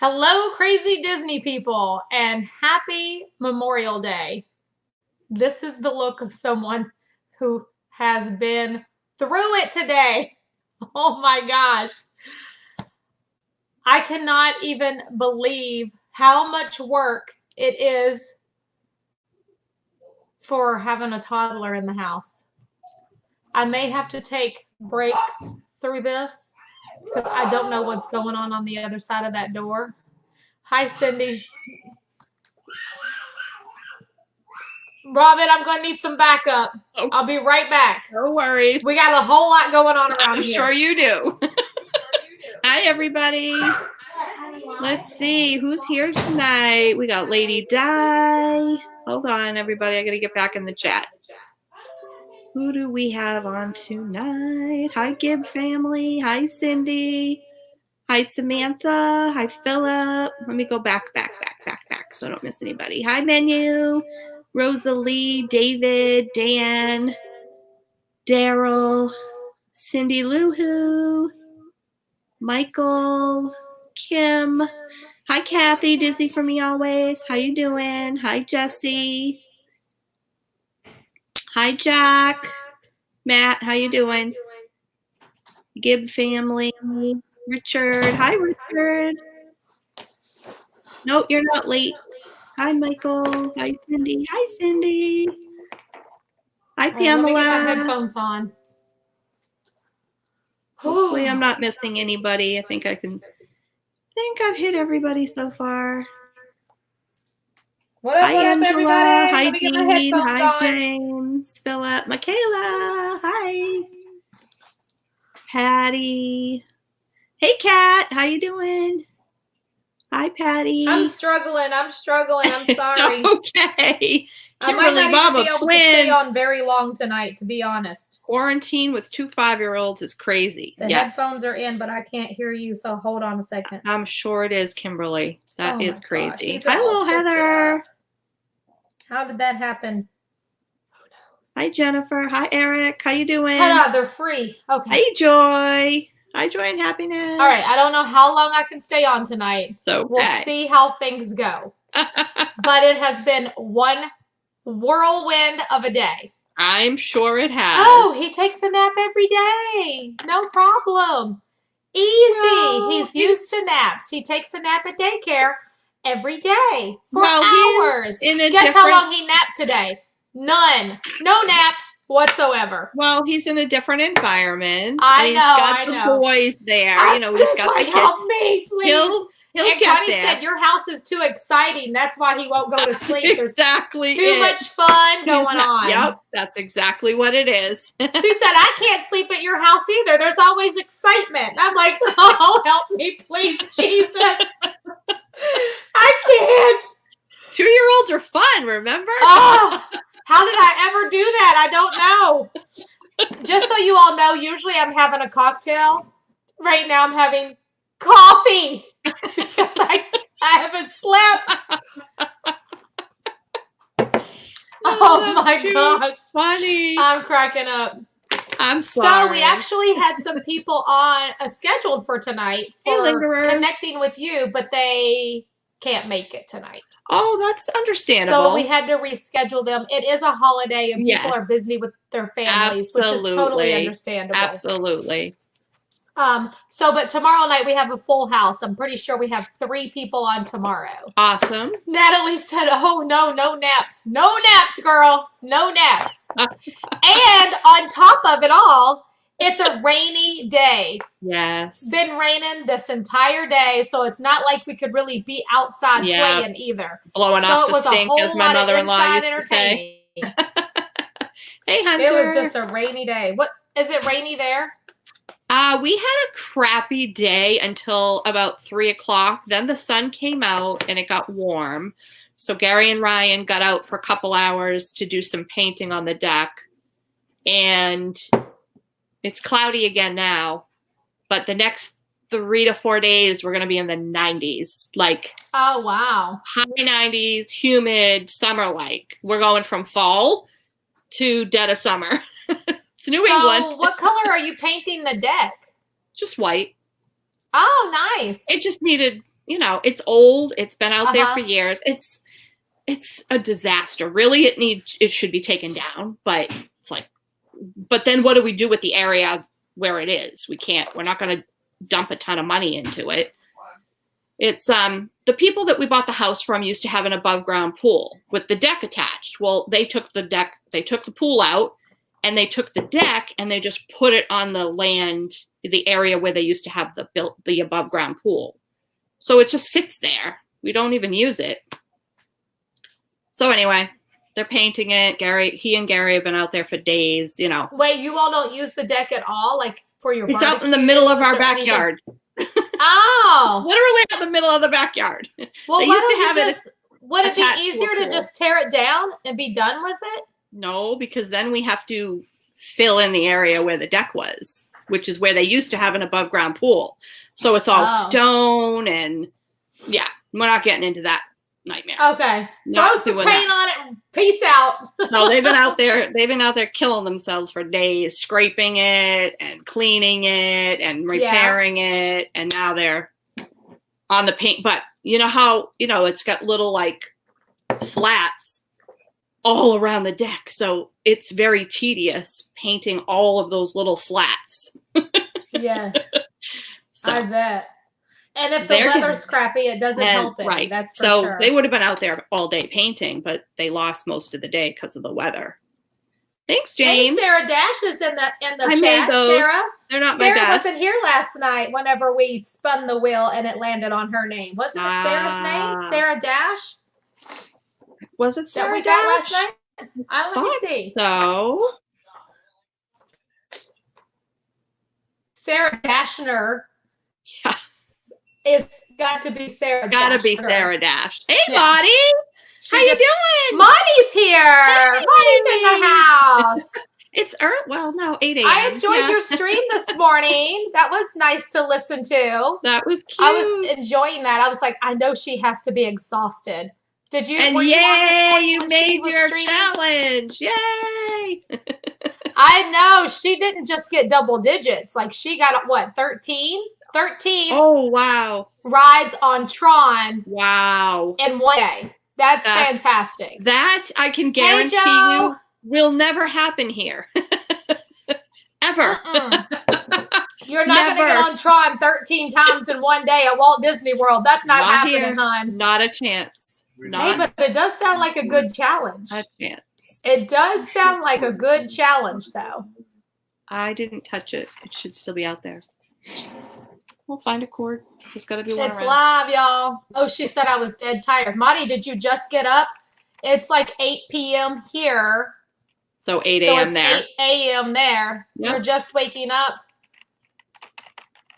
Hello, crazy Disney people, and happy Memorial Day. This is the look of someone who has been through it today. Oh my gosh. I cannot even believe how much work it is for having a toddler in the house. I may have to take breaks through this because I don't know what's going on the other side of that door. Hi, Cindy. Robin, I'm going to need some backup. Okay. I'll be right back. No worries. We got a whole lot going on around here. I'm sure you do. Hi, everybody. Let's see who's here tonight. We got Lady Di. Hold on, everybody. I got to get back in the chat. Who do we have on tonight? Hi, Gibb family. Hi, Cindy. Hi, Samantha. Hi, Philip. Let me go back so I don't miss anybody. Hi, Menu. Rosalie, David, Dan, Daryl, Cindy Lou Who, Michael, Kim. Hi, Kathy, Dizzy for me always. How you doing? Hi, Jesse. Hi, Jack. Matt, how you doing? Gibb family. Richard. Hi, Richard. Nope, you're not late. Hi, Michael. Hi, Cindy. Hi, Cindy. Hi, Pamela. Let me get my headphones on. Hopefully I'm not missing anybody. I think I've hit everybody so far. What up, Angela. everybody? Hi, Let me get my Dean. headphones Hi, on. James. Philip. Michaela. Hi. Patty. Hey, Kat. How you doing? Hi, Patty. I'm struggling. I'm sorry. It's okay. I might not even be able to stay on very long tonight, to be honest. Quarantine with 2 5-year-olds is crazy. The headphones are in, but I can't hear you, so hold on a second. I'm sure it is, Kimberly. That is crazy. Hello, Heather. How did that happen? Who knows? Hi, Jennifer. Hi, Eric. How you doing? Ta-da, they're free. Okay. Hi, Joy. Hi, Joy and Happiness. All right. I don't know how long I can stay on tonight. So we'll see how things go. But it has been one whirlwind of a day. I'm sure it has. Oh, he takes a nap every day. No problem. Easy. Well, he's used to naps. He takes a nap at daycare every day for hours. Guess how long he napped today? None. No nap whatsoever. Well, he's in a different environment. I know. He's got the boys there. He's got the kids. Help me, please. He'll and get Connie said your house is too exciting. That's why he won't go to sleep. There's exactly too much fun going on. Yep, that's exactly what it is. She said, I can't sleep at your house either. There's always excitement. And I'm like, oh, help me, please, Jesus. I can't. 2-year-olds are fun, remember? Oh, how did I ever do that? I don't know. Just so you all know, usually I'm having a cocktail. Right now I'm having coffee because I haven't slept. Oh my gosh. Funny. I'm cracking up. I'm sorry. So we actually had some people on scheduled for tonight for connecting with you, but they can't make it tonight. Oh, that's understandable. So we had to reschedule them. It is a holiday and people are busy with their families, which is totally understandable. Absolutely. But tomorrow night we have a full house. I'm pretty sure we have 3 people on tomorrow. Awesome. Natalie said, oh, no naps. No naps, girl. No naps. And on top of it all, it's a rainy day. Yes. Been raining this entire day, so it's not like we could really be outside playing either. Blowing off the stink, as my mother-in-law used to say. Hey, Hunter. It was just a rainy day. What is it rainy there? We had a crappy day until about 3 o'clock. Then the sun came out and it got warm. So Gary and Ryan got out for a couple hours to do some painting on the deck. And it's cloudy again now. But the next 3 to 4 days, we're going to be in the 90s. Like, oh, wow. High 90s, humid, summer-like. We're going from fall to dead of summer. It's New England. So what color are you painting the deck? Just white. Oh, nice. It just needed it's old. It's been out there for years. It's a disaster. Really, it should be taken down, but it's like, but then what do we do with the area where it is? We're not going to dump a ton of money into it. It's the people that we bought the house from used to have an above ground pool with the deck attached. Well, they took the pool out, and they took the deck and they just put it on the land, the area where they used to have the above ground pool. So it just sits there. We don't even use it. So anyway, they're painting it. He and Gary have been out there for days, Wait, you all don't use the deck at all? Like for your It's out in the middle of our backyard. Oh. Literally out in the middle of the backyard. Well, would it be easier to just tear it down and be done with it? No, because then we have to fill in the area where the deck was, which is where they used to have an above ground pool. So it's all stone and we're not getting into that nightmare. Okay. Throw some paint on it and peace out. No, they've been out there killing themselves for days, scraping it and cleaning it and repairing it. And now they're on the paint. But you know how, it's got little like slats all around the deck. So it's very tedious painting all of those little slats. Yes. I bet. And if the weather's crappy, it doesn't help it. Right. That's for sure. So they would have been out there all day painting, but they lost most of the day because of the weather. Thanks, James. Hey, Sarah Dash is in the I chat. made those. Sarah, they're not Sarah my best. wasn't here last night whenever we spun the wheel and it landed on her name. Wasn't it Sarah's name? Sarah Dash? Was it Sarah that we Dash? got last night? Let me see. So Sarah Dashner. Yeah. It's got to be Sarah Dash. Gotta be Sarah Dash. Hey, Maudie. How you doing? Maudie's here. Hey, Maudie's in the house. It's well, no, 8 a.m. I enjoyed your stream this morning. That was nice to listen to. That was cute. I was enjoying that. I was like, I know she has to be exhausted. Did you? And you made your challenge. Yay. I know. She didn't just get double digits. Like she got, what, 13? 13 oh wow rides on Tron. Wow. In one day. That's fantastic. That I can guarantee you will never happen here. Ever. You're not going to get on Tron 13 times in one day at Walt Disney World. That's not happening, here. hon. Not a chance. Hey, but it does sound like a good challenge. A chance. It does sound like a good challenge, though. I didn't touch it. It should still be out there. We'll find a cord. There's got to be one It's around. live, y'all. Oh, she said I was dead tired. Maudie, did you just get up? It's like 8 p.m. here. So 8 a.m. there. 8 a.m. there. Yep. You're just waking up.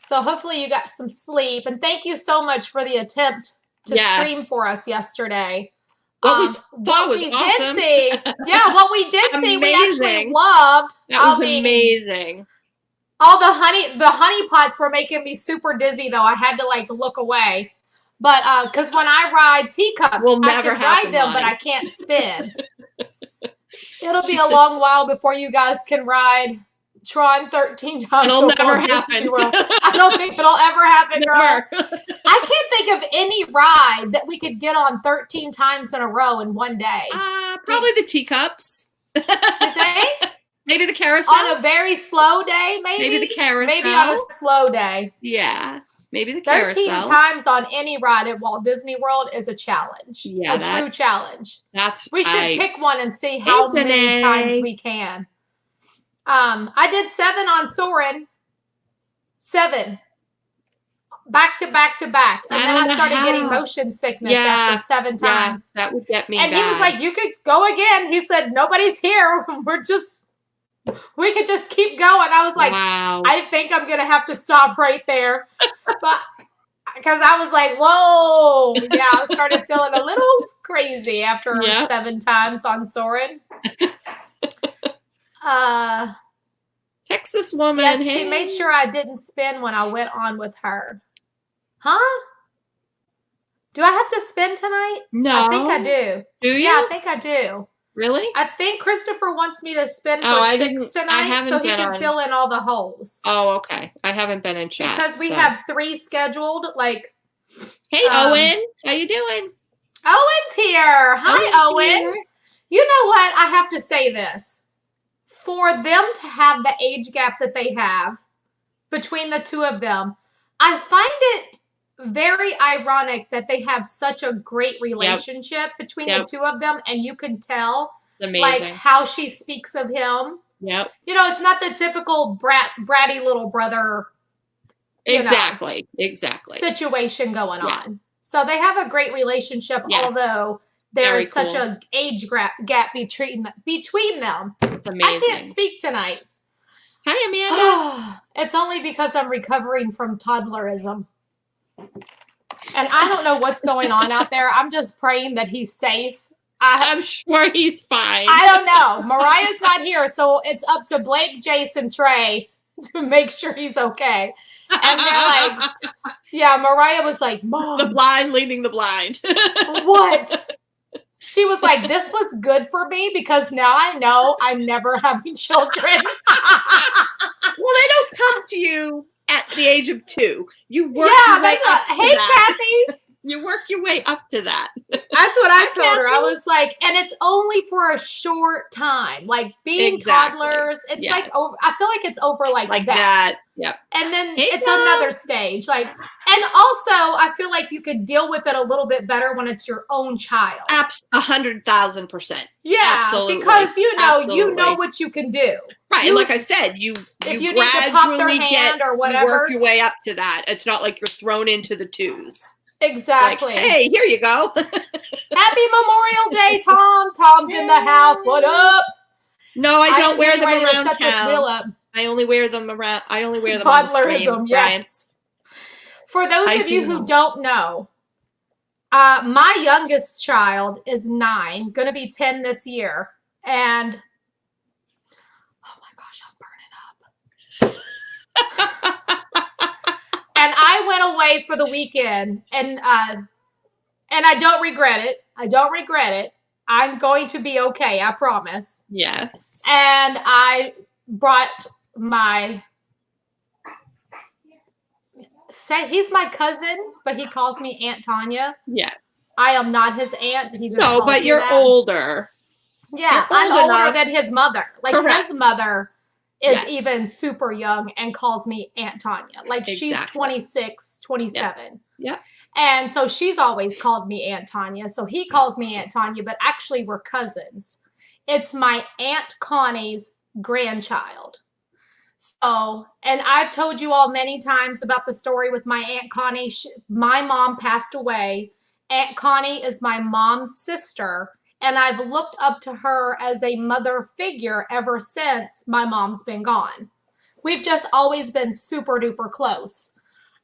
So hopefully you got some sleep. And thank you so much for the attempt to stream for us yesterday. What we saw was awesome. Did see. Yeah, what we did see, we actually loved. That was amazing. All the honey pots were making me super dizzy though. I had to like look away. But because when I ride teacups, I can ride them, but I can't spin. It'll be a long while before you guys can ride Tron 13 times. It'll never happen. I don't think it'll ever happen, girl. I can't think of any ride that we could get on 13 times in a row in one day. Probably the teacups. You think? Maybe the carousel. On a very slow day, maybe? Maybe the carousel. Maybe on a slow day. Yeah. Maybe the 13 carousel. times on any ride at Walt Disney World is a challenge. Yeah, a true challenge. We should pick one and see how many times we can. I did 7 on Soarin'. 7. Back to back to back. And then I started getting motion sickness after 7 times. That would get me And he was like, you could go again. He said, nobody's here. We could just keep going. I was like, wow. I think I'm going to have to stop right there. But because I was like, whoa. Yeah, I started feeling a little crazy after 7 times on Soarin'. Text this woman. Yes, she made sure I didn't spin when I went on with her. Huh? Do I have to spin tonight? No. I think I do. Do you? Yeah, I think I do. Really? I think Christopher wants me to spin for 6 tonight so he can fill in all the holes. Oh, okay. I haven't been in chat. Because we have 3 scheduled. Like, Hey, Owen. How you doing? Owen's here. Hi, Owen. Here. You know what? I have to say this. For them to have the age gap that they have between the two of them, I find it very ironic that they have such a great relationship between the two of them, and you can tell like how she speaks of him. Yep. You know, it's not the typical bratty little brother exactly situation going on. So they have a great relationship, although there is such a age gap between them. I can't speak tonight. Hi, Amanda. It's only because I'm recovering from toddlerism. And I don't know what's going on out there. I'm just praying that he's safe. I'm sure he's fine. I don't know. Mariah's not here, so it's up to Blake, Jason, Trey to make sure he's okay. And they're like, Mariah was like, Mom. The blind leading the blind. What? She was like, this was good for me because now I know I'm never having children. Well, they don't come to you at the age of 2. You work your way up to hey, that. Kathy. You work your way up to that. That's what I told her. I was like, and it's only for a short time. Like being toddlers, it's like over. I feel like it's over like that. Yep. And then it's another stage. Like, and also I feel like you could deal with it a little bit better when it's your own child. 100,000%. Yeah, absolutely. Because you know what you can do. Right, and like I said, if you need to pop their hand or whatever, you work your way up to that. It's not like you're thrown into the 2s. Exactly. Like, hey, here you go. Happy Memorial Day, Tom. Tom's in the house. What up? No, I don't wear them around set town. This wheel up. I only wear them around. I only wear them on the stream, yes. For those of you who don't know, my youngest child is 9, going to be 10 this year, and oh my gosh, I'm burning up. And I went away for the weekend, and I don't regret it. I don't regret it. I'm going to be okay, I promise. Yes. And I brought he's my cousin, but he calls me Aunt Tanya. Yes. I am not his aunt. He just no, but you're older. Yeah, I'm older than his mother. Like his mother is even super young and calls me Aunt Tanya. Like she's 26, 27. Yeah. And so she's always called me Aunt Tanya. So he calls me Aunt Tanya, but actually we're cousins. It's my Aunt Connie's grandchild. So, and I've told you all many times about the story with my Aunt Connie. My mom passed away. Aunt Connie is my mom's sister. And I've looked up to her as a mother figure ever since my mom's been gone. We've just always been super duper close.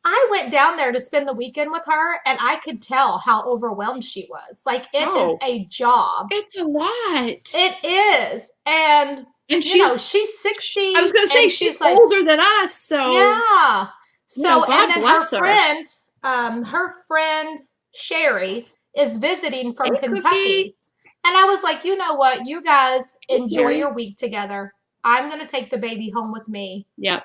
I went down there to spend the weekend with her, and I could tell how overwhelmed she was. Like, it is a job. It's a lot. It is. And she's 60. I was going to say, she's like, older than us. So yeah. So, God and then her friend, Sherry, is visiting from Kentucky. Cookie. And I was like, you know what? You guys enjoy your week together. I'm going to take the baby home with me. Yep.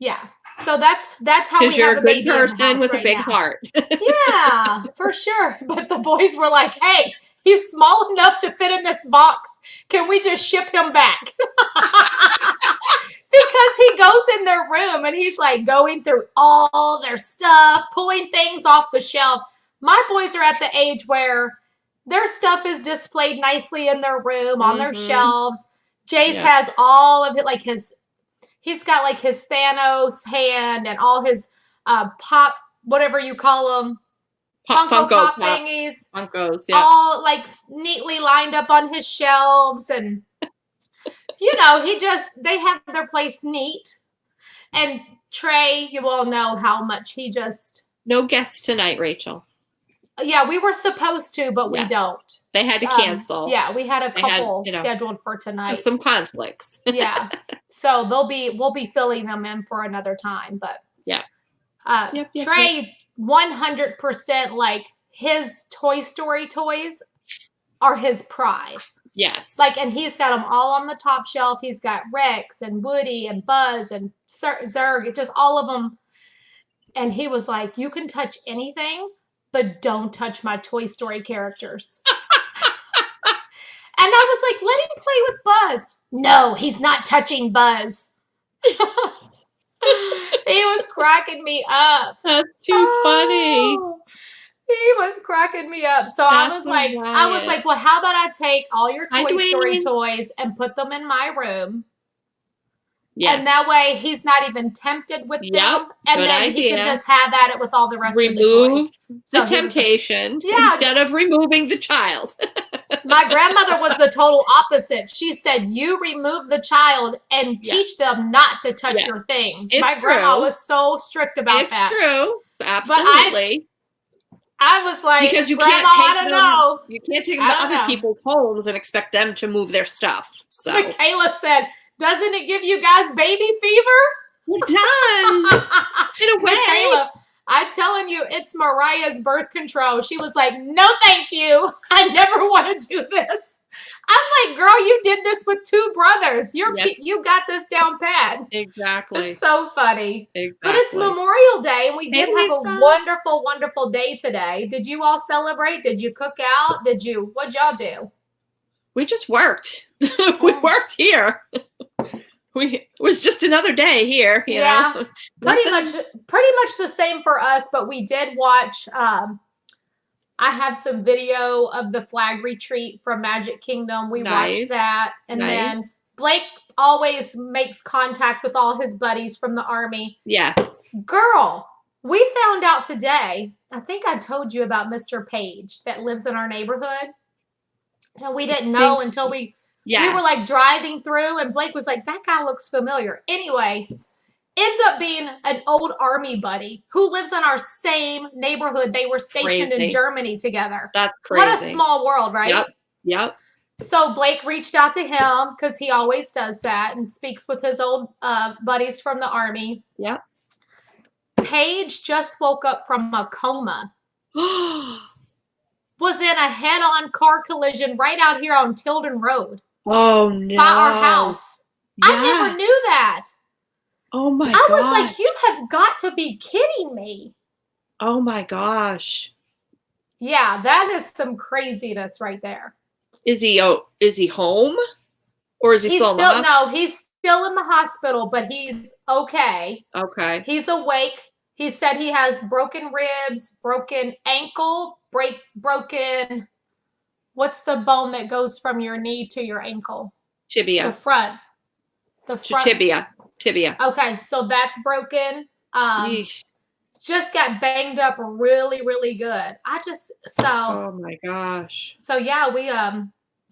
Yeah. So that's how we have a baby in the house person with a big heart. Yeah, for sure. But the boys were like, hey, he's small enough to fit in this box. Can we just ship him back? Because he goes in their room and he's like going through all their stuff, pulling things off the shelf. My boys are at the age where their stuff is displayed nicely in their room on their shelves. Jace has all of it, like he's got like his Thanos hand and all his pop, whatever you call them, Funko Pop thingies. Funkos, yeah. All like neatly lined up on his shelves. And, they have their place neat. And Trey, you all know how much he just. No guests tonight, Rachel. Yeah, we were supposed to, but we don't. They had to cancel. Yeah, we had a couple scheduled for tonight. Some conflicts. Yeah. So we'll be filling them in for another time. But Trey, 100% like his Toy Story toys are his pride. Yes. Like, and he's got them all on the top shelf. He's got Rex and Woody and Buzz and Zurg, just all of them. and he was like, "You can touch anything, but don't touch my Toy Story characters." And I was like, "Let him play with Buzz." "No, he's not touching Buzz." He was cracking me up. That's too funny. He was cracking me up. So I was like, well, how about I take all your Toy Story toys and put them in my room? Yes. And that way he's not even tempted with them. And then he can just have at it with all the rest of the toys. So the temptation instead of removing the child. My grandmother was the total opposite. She said, "You remove the child and teach them not to touch your things." My grandma was so strict about that. It's true. Absolutely. I was like, because you Grandma, can't take them. You can't take them to other people's homes and expect them to move their stuff. So Michaela said, "Doesn't it give you guys baby fever?" It does. In a way. Michaela, I'm telling you, it's Mariah's birth control. She was like, "No, thank you. I never want to do this." I'm like, "Girl, you did this with 2 brothers. You got this down pat." Exactly. It's so funny. Exactly. But it's Memorial Day, and we did have a wonderful, wonderful day today. Did you all celebrate? Did you cook out? What'd y'all do? We just worked. We worked here. It was just another day here. You know? Pretty much the same for us. But we did watch. I have some video of the flag retreat from Magic Kingdom. We watched that, and then Blake always makes contact with all his buddies from the Army. Yes, girl. We found out today. I think I told you about Mr. Page that lives in our neighborhood, and we didn't know until we were like driving through, and Blake was like, "That guy looks familiar." Anyway, ends up being an old Army buddy who lives in our same neighborhood. They were stationed in Germany together. That's crazy. What a small world, right? Yep. So Blake reached out to him because he always does that and speaks with his old buddies from the Army. Yep. Paige just woke up from a coma. Was in a head-on car collision right out here on Tilden Road. Oh, no. By our house. Yeah. I never knew that. Oh, my gosh. I was like, you have got to be kidding me. Oh, my gosh. Yeah, that is some craziness right there. Is he home? Or is he still in the hospital? No, he's still in the hospital, but he's okay. Okay. He's awake. He said he has broken ribs, broken ankle, broken... What's the bone that goes from your knee to your ankle? Tibia. The front. Tibia. Okay, so that's broken. Just got banged up really, really good. Oh my gosh. So yeah, we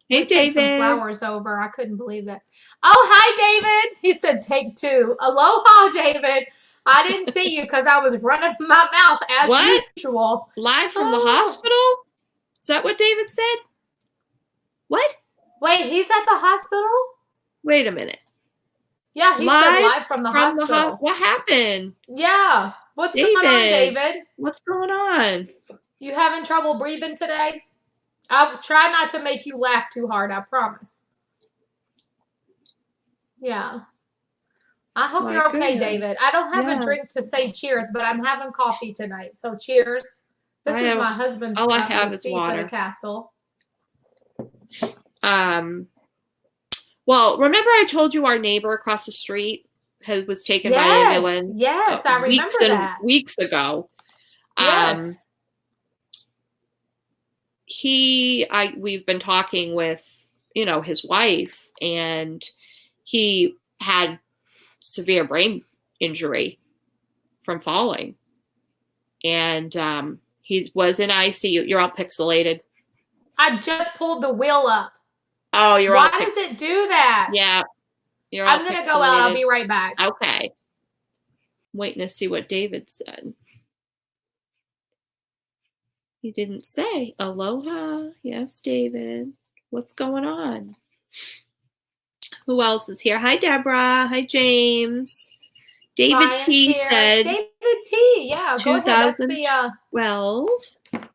Hey, David. Sent some flowers over. I couldn't believe that. Oh, hi, David. He said, "Take 2. Aloha, David. I didn't see you because I was running my mouth as usual." Live from the hospital? Is that what David said? What? Wait, he's at the hospital? Wait a minute. Yeah, he said live from the hospital. What happened? Yeah. What's going on, David? What's going on? You having trouble breathing today? I'll try not to make you laugh too hard, I promise. Yeah. I hope you're okay, David. I don't have a drink to say cheers, but I'm having coffee tonight. So cheers. This is my husband's all I have is water. For the castle. Well, remember I told you our neighbor across the street was taken by an ambulance? Yes, I remember that. Weeks ago. Yes. We've been talking with, his wife, and he had severe brain injury from falling. And he was in ICU. You're all pixelated. I just pulled the wheel up. Oh, you're Why does it do that? Yeah. I'm going to go out. I'll be right back. Okay. I'm waiting to see what David said. He didn't say. Aloha. Yes, David. What's going on? Who else is here? Hi, Deborah. Hi, James. David T said. David T. Yeah. Go ahead. That's 2012.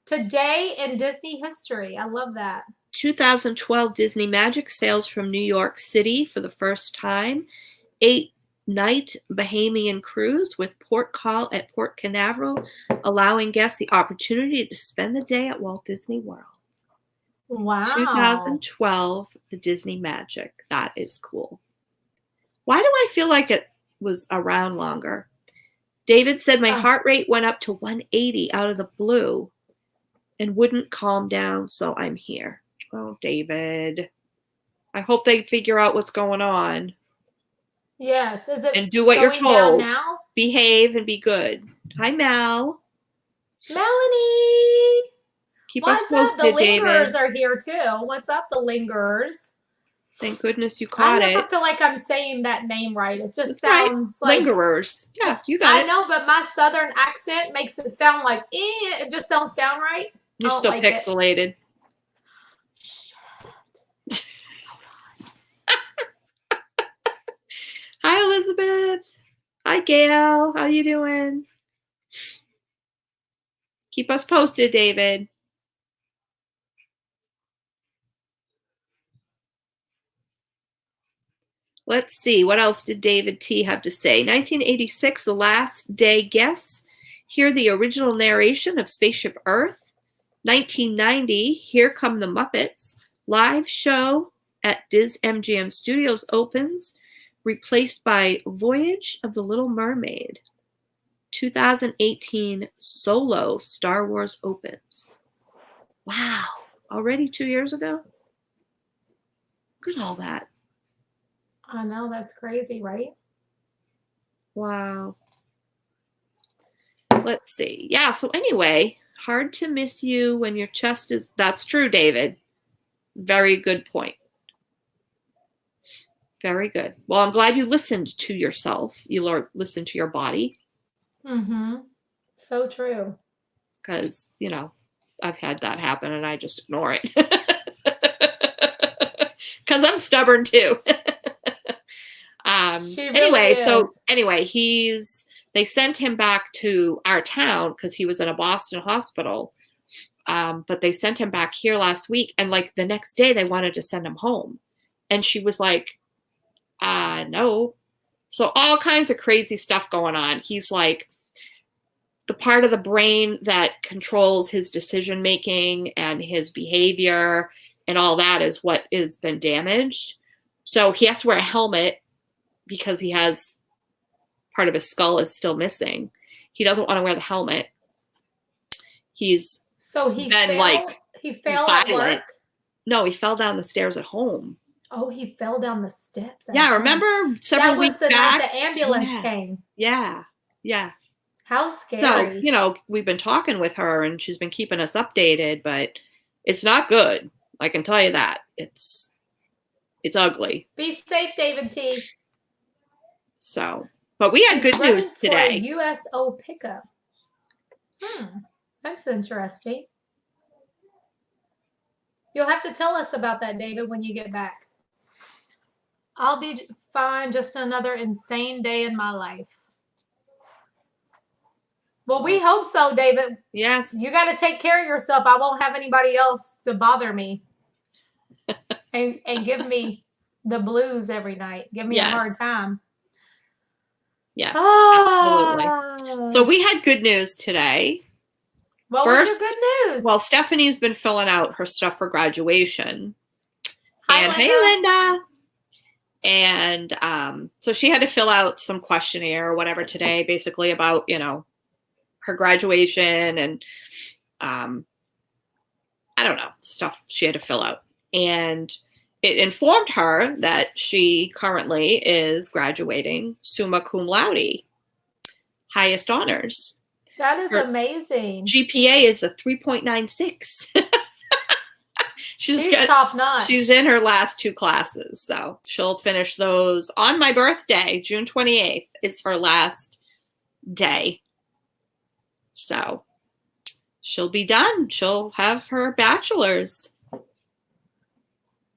Today in Disney history. I love that. 2012 Disney Magic sails from New York City for the first time. 8 night Bahamian cruise with port call at Port Canaveral, allowing guests the opportunity to spend the day at Walt Disney World. Wow. 2012, the Disney Magic. That is cool. Why do I feel like it was around longer? David said my heart rate went up to 180 out of the blue and wouldn't calm down, so I'm here. Oh, David. I hope they figure out what's going on. Yes. Is it and do what you're told. Now? Behave and be good. Hi, Mel. Melanie. Keep us posted, What's up? The Lingerers David. are here too. What's up, the Lingerers? Thank goodness you caught it. I never feel like I'm saying that name right. It just sounds like Lingerers. Yeah, you got it. I know, but my southern accent makes it sound like it just don't sound right. You're still like pixelated. Hi, Elizabeth. Hi, Gail. How you doing? Keep us posted, David. Let's see. What else did David T. have to say? 1986, The Last Day Guests. Hear the original narration of Spaceship Earth. 1990, Here Come the Muppets. Live show at DizMGM Studios opens, replaced by Voyage of the Little Mermaid. 2018, Solo Star Wars opens. Wow. Already 2 years ago? Look at all that. I know, that's crazy, right? Wow. Let's see. Yeah, so anyway, hard to miss you when your chest is... That's true, David. Very good point. Very good. Well, I'm glad you listened to yourself. You listened to your body. Mm-hmm. So true. Because, you know, I've had that happen and I just ignore it. Because I'm stubborn too. Anyway, they sent him back to our town because he was in a Boston hospital. But they sent him back here last week, and like the next day they wanted to send him home. And she was like, no. So all kinds of crazy stuff going on. He's like, the part of the brain that controls his decision making and his behavior and all that is what has been damaged. So he has to wear a helmet because he has part of his skull is still missing. He doesn't want to wear the helmet. He fell at work? No, he fell down the stairs at home. Oh, he fell down the steps. Yeah, remember several weeks back? That was the ambulance came. Yeah, yeah. How scary. So, you know, we've been talking with her and she's been keeping us updated, but it's not good. I can tell you that. It's ugly. Be safe, David T. So, but we had good news today. USO pickup. That's interesting. You'll have to tell us about that, David, when you get back. I'll be fine. Just another insane day in my life. Well, we hope so, David. Yes. You got to take care of yourself. I won't have anybody else to bother me and give me the blues every night. Give me a hard time. Yes, absolutely. So we had good news today. What was your good news? Well, Stephanie's been filling out her stuff for graduation. Hi, and Linda. Hey, Linda. And so she had to fill out some questionnaire or whatever today, basically about, you know, her graduation and I don't know, stuff she had to fill out. And it informed her that she currently is graduating summa cum laude, highest honors. That is amazing. GPA is a 3.96. She's top notch. She's in her last 2 classes, so she'll finish those on my birthday. June 28th is her last day. So she'll be done. She'll have her bachelor's.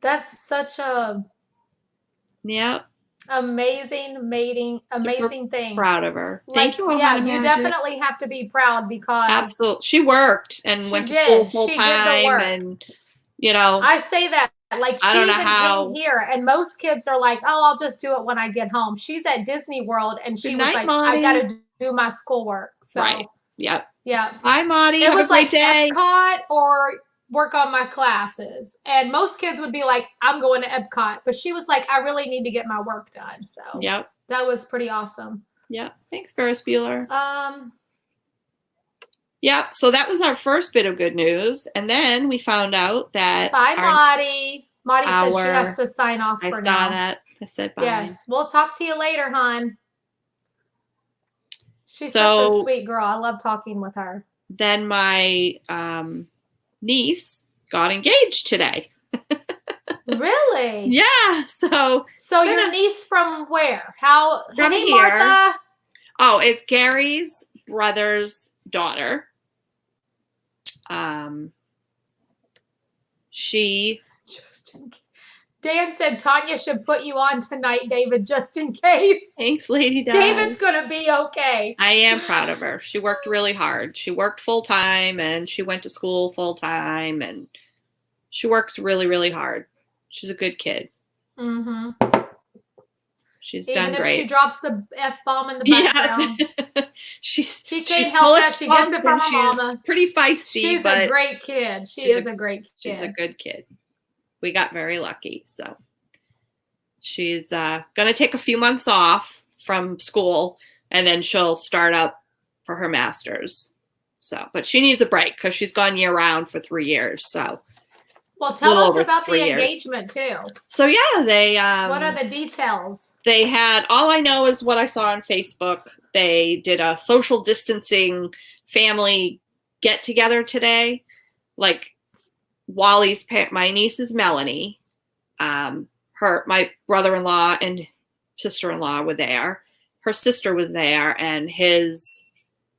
That's such a amazing thing. Proud of her. Thank you. You definitely have to be proud because absolutely she worked and went to school full time, and you know I say that Like she I don't know even how. came here, and most kids are like, "Oh, I'll just do it when I get home." She's at Disney World, and she Good was night, like, Maudie. "I got to do my schoolwork." So, right. Yep. Yeah. Bye, Maudie. It Have was a great like day. Epcot or work on my classes, and most kids would be like, "I'm going to Epcot," but she was like, "I really need to get my work done." So, Yep. That was pretty awesome. Yep. Thanks, Ferris Bueller. Yep. So that was our first bit of good news, and then we found out that. Bye, Maudie. Maudie said she has to sign off for now. I saw that. I said bye. Yes. We'll talk to you later, hon. She's such a sweet girl. I love talking with her. Then my niece got engaged today. Really? Yeah. So your niece from where? How? From hey, here. Martha. Oh, it's Gary's brother's daughter. Dan said Tanya should put you on tonight, David, just in case. Thanks, Lady Di. David's going to be okay. I am proud of her. She worked really hard. She worked full-time, and she went to school full-time, and she works really, really hard. She's a good kid. Mm-hmm. She's done great. Even if she drops the F-bomb in the background. Yeah. she can't help that. She gets it from her mama. Pretty feisty. She's a great kid. She is a great kid. She's a good kid. We got very lucky. So she's going to take a few months off from school, and then she'll start up for her master's. So, but she needs a break because she's gone year round for 3 years. So, well, tell us about the engagement too. So yeah, they. What are the details? They had, all I know is what I saw on Facebook. They did a social distancing family get together today. Like Wally's my niece is Melanie. My brother-in-law and sister-in-law were there. Her sister was there, and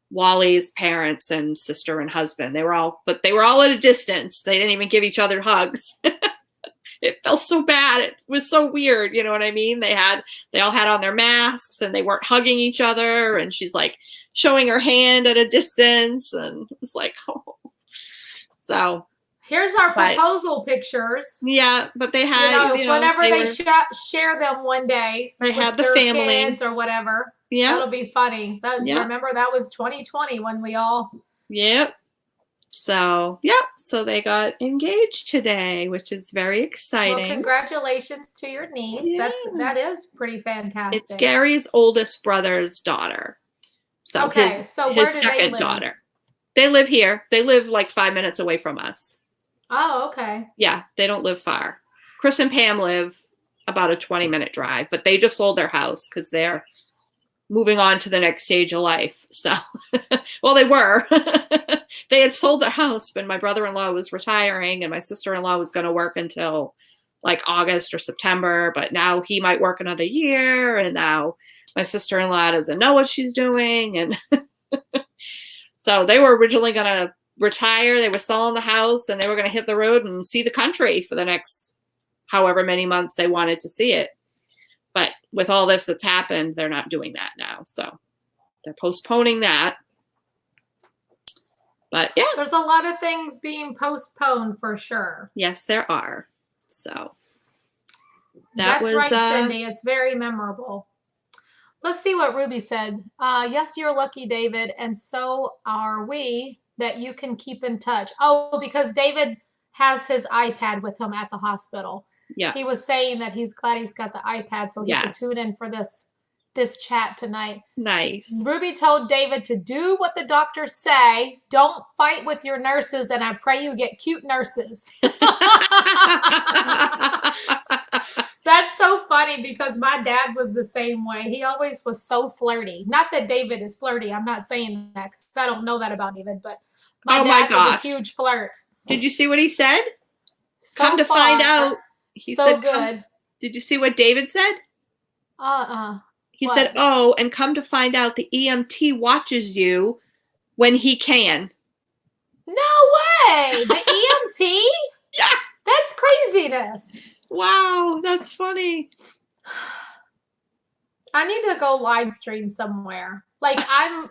Wally's parents and sister and husband. They were all at a distance. They didn't even give each other hugs. It felt so bad. It was so weird. You know what I mean? They all had on their masks, and they weren't hugging each other. And she's like showing her hand at a distance, and it was like, oh. So here's our proposal pictures. Yeah, but they had, whenever they share them one day, they had the family kids or whatever. Yeah, that'll be funny. Remember, that was 2020 when we all. Yep. So they got engaged today, which is very exciting. Well, congratulations to your niece. Yeah. That is pretty fantastic. It's Gary's oldest brother's daughter. So okay, so where do his second they live? daughter. They live here. They live like 5 minutes away from us. Oh, okay. Yeah, they don't live far. Chris and Pam live about a 20-minute drive, but they just sold their house because they're moving on to the next stage of life. So, well, they were. They had sold their house, but my brother-in-law was retiring, and my sister-in-law was going to work until like August or September, but now he might work another year, and now my sister-in-law doesn't know what she's doing, and so they were originally going to retire. They were selling the house, and they were going to hit the road and see the country for the next however many months they wanted to see it. But with all this that's happened, they're not doing that now. So they're postponing that. But yeah. There's a lot of things being postponed for sure. Yes, there are. So that's right, Cindy. It's very memorable. Let's see what Ruby said. Yes, you're lucky, David, and so are we that you can keep in touch. Oh, because David has his iPad with him at the hospital. Yeah. He was saying that he's glad he's got the iPad so he can tune in for this chat tonight. Nice. Ruby told David to do what the doctors say. Don't fight with your nurses, and I pray you get cute nurses. That's so funny because my dad was the same way. He always was so flirty. Not that David is flirty. I'm not saying that because I don't know that about David, but my dad was a huge flirt. Did you see what he said? So Come to find out. He so said, good. Did you see what David said? He said, oh, and come to find out the EMT watches you when he can. No way. The EMT? Yeah. That's craziness. Wow, that's funny. I need to go live stream somewhere. Like I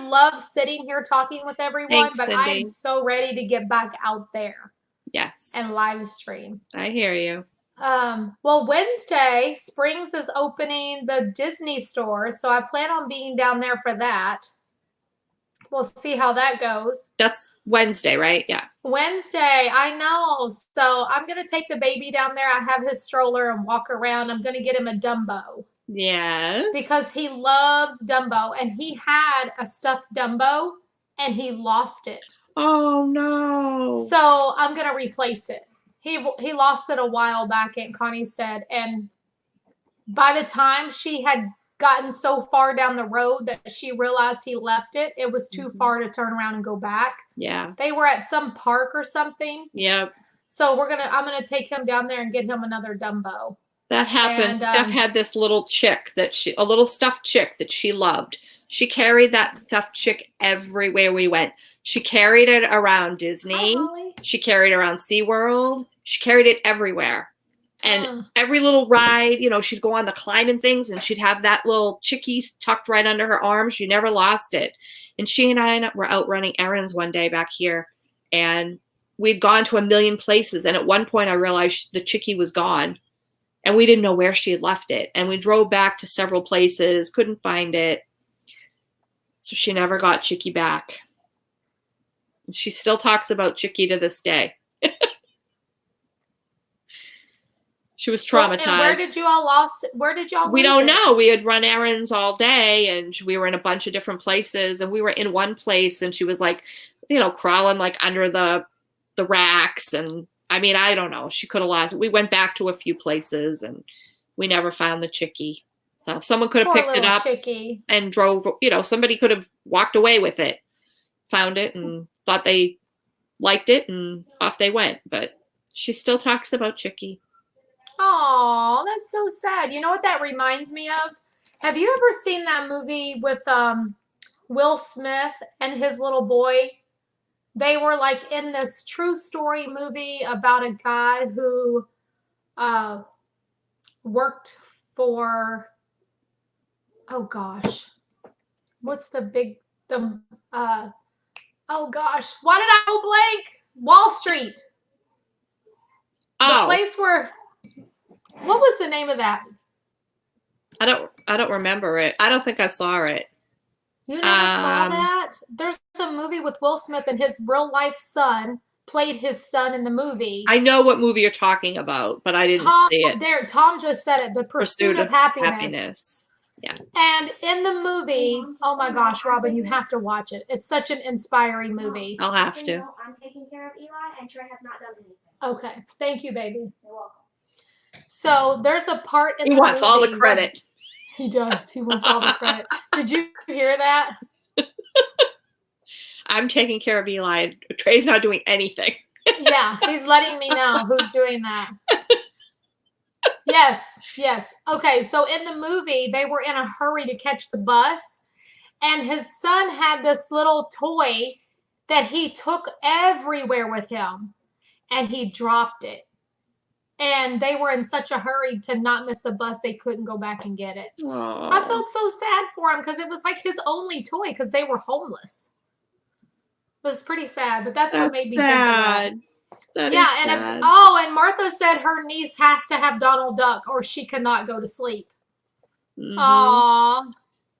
love sitting here talking with everyone, but I'm so ready to get back out there. Yes. and live stream. I hear you. Well, Wednesday, Springs is opening the Disney store, so I plan on being down there for that. We'll see how that goes. That's Wednesday, right? Yeah. Wednesday, I know. So I'm going to take the baby down there. I have his stroller and walk around. I'm going to get him a Dumbo. Yes. Because he loves Dumbo, and he had a stuffed Dumbo and he lost it. Oh no. So I'm going to replace it. He lost it a while back, Aunt Connie said, and by the time she had gotten so far down the road that she realized he left it, it was too far to turn around and go back. Yeah. They were at some park or something. Yep. So I'm gonna take him down there and get him another Dumbo. That happened. And, Steph had this little chick a little stuffed chick that she loved. She carried that stuffed chick everywhere we went. She carried it around Disney. Hi, she carried it around SeaWorld. She carried it everywhere. And every little ride, she'd go on the climbing things and she'd have that little chickie tucked right under her arm. She never lost it. And she and I were out running errands one day back here, and we'd gone to a million places. And at one point I realized the chickie was gone. And we didn't know where she had left it. And we drove back to several places, couldn't find it. So she never got Chickie back. And she still talks about Chickie to this day. She was traumatized. And where did you all We lose don't it? know. We had run errands all day, and we were in a bunch of different places. And we were in one place, and she was like, crawling like under the racks, and I mean, I don't know. She could have lost it. We went back to a few places and we never found the chickie. So someone could have picked it up chickie. and drove, somebody could have walked away with it, found it and thought they liked it and off they went. But she still talks about Chickie. Oh, that's so sad. You know what that reminds me of? Have you ever seen that movie with Will Smith and his little boy? They were like in this true story movie about a guy who worked for, oh gosh, what's oh gosh, why did I go blank? Wall Street. The place where, what was the name of that? I don't remember it. I don't think I saw it. You never saw that? There's a movie with Will Smith, and his real life son played his son in the movie. I know what movie you're talking about, but I didn't see it. Tom just said it. The Pursuit of Happiness. Yeah. And in the movie, oh my gosh, Robin, you have to watch it. It's such an inspiring movie. I'll have to. I'm taking care of Eli, and Trey has not done anything. Okay. Thank you, baby. You're welcome. So there's a part in the movie. He wants all the credit. He does. He wants all the credit. Did you hear that? I'm taking care of Eli. Trey's not doing anything. Yeah, he's letting me know who's doing that. Yes. Okay, so in the movie, they were in a hurry to catch the bus, and his son had this little toy that he took everywhere with him, and he dropped it. And they were in such a hurry to not miss the bus, they couldn't go back and get it. Aww. I felt so sad for him because it was like his only toy because they were homeless. It was pretty sad, but that's what made me think of it. And Martha said her niece has to have Donald Duck or she cannot go to sleep. Mm-hmm. Aww.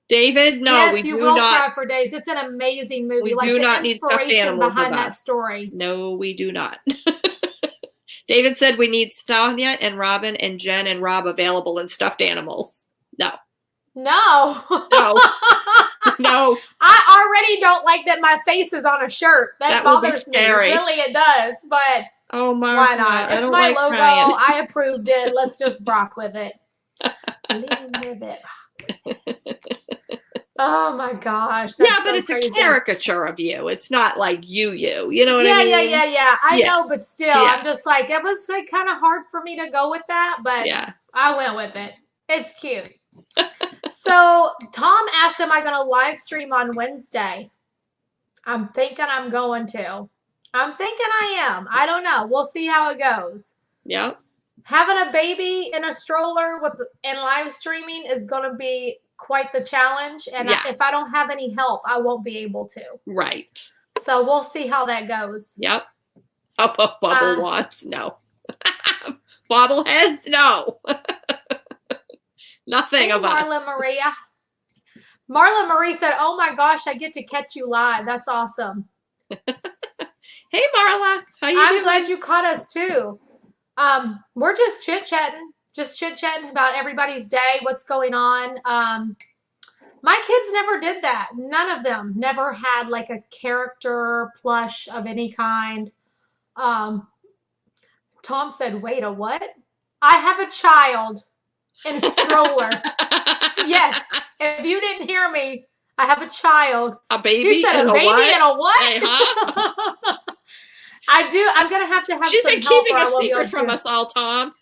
David, no, yes, we you do will not. Cry for days. It's an amazing movie. We like do the not need stuffed animals behind that story. No, we do not. David said we need Stanya and Robin and Jen and Rob available in stuffed animals. No. No. No. I already don't like that my face is on a shirt. That bothers me. Really, it does. But why not? It's my logo. Crying. I approved it. Let's just rock with it. Lean with it. Oh my gosh. That's but it's crazy. A caricature of you. It's not like you. You know what I mean? Yeah. I know, but still, I'm just like, it was like kind of hard for me to go with that, but I went with it. It's cute. So Tom asked, am I going to live stream on Wednesday? I'm thinking I'm going to. I'm thinking I am. I don't know. We'll see how it goes. Yeah. Having a baby in a stroller and live streaming is going to be quite the challenge. And if I don't have any help, I won't be able to. Right. So we'll see how that goes. Yep. Bubble wants, no. Bobbleheads, no. Nothing of us. Marla Maria. Marla Marie said, "Oh my gosh, I get to catch you live. That's awesome." Hey Marla, how you doing? I'm glad you caught us too. We're just chit-chatting about everybody's day, what's going on. My kids never did that. None of them never had like a character plush of any kind. Tom said, "Wait, a what?" I have a child in a stroller. Yes. If you didn't hear me, I have a child. A baby? He said and a baby what? and a what? Say, huh? I do. I'm going to have She's some been help. keeping or I a won't be secret able from to. us all, Tom.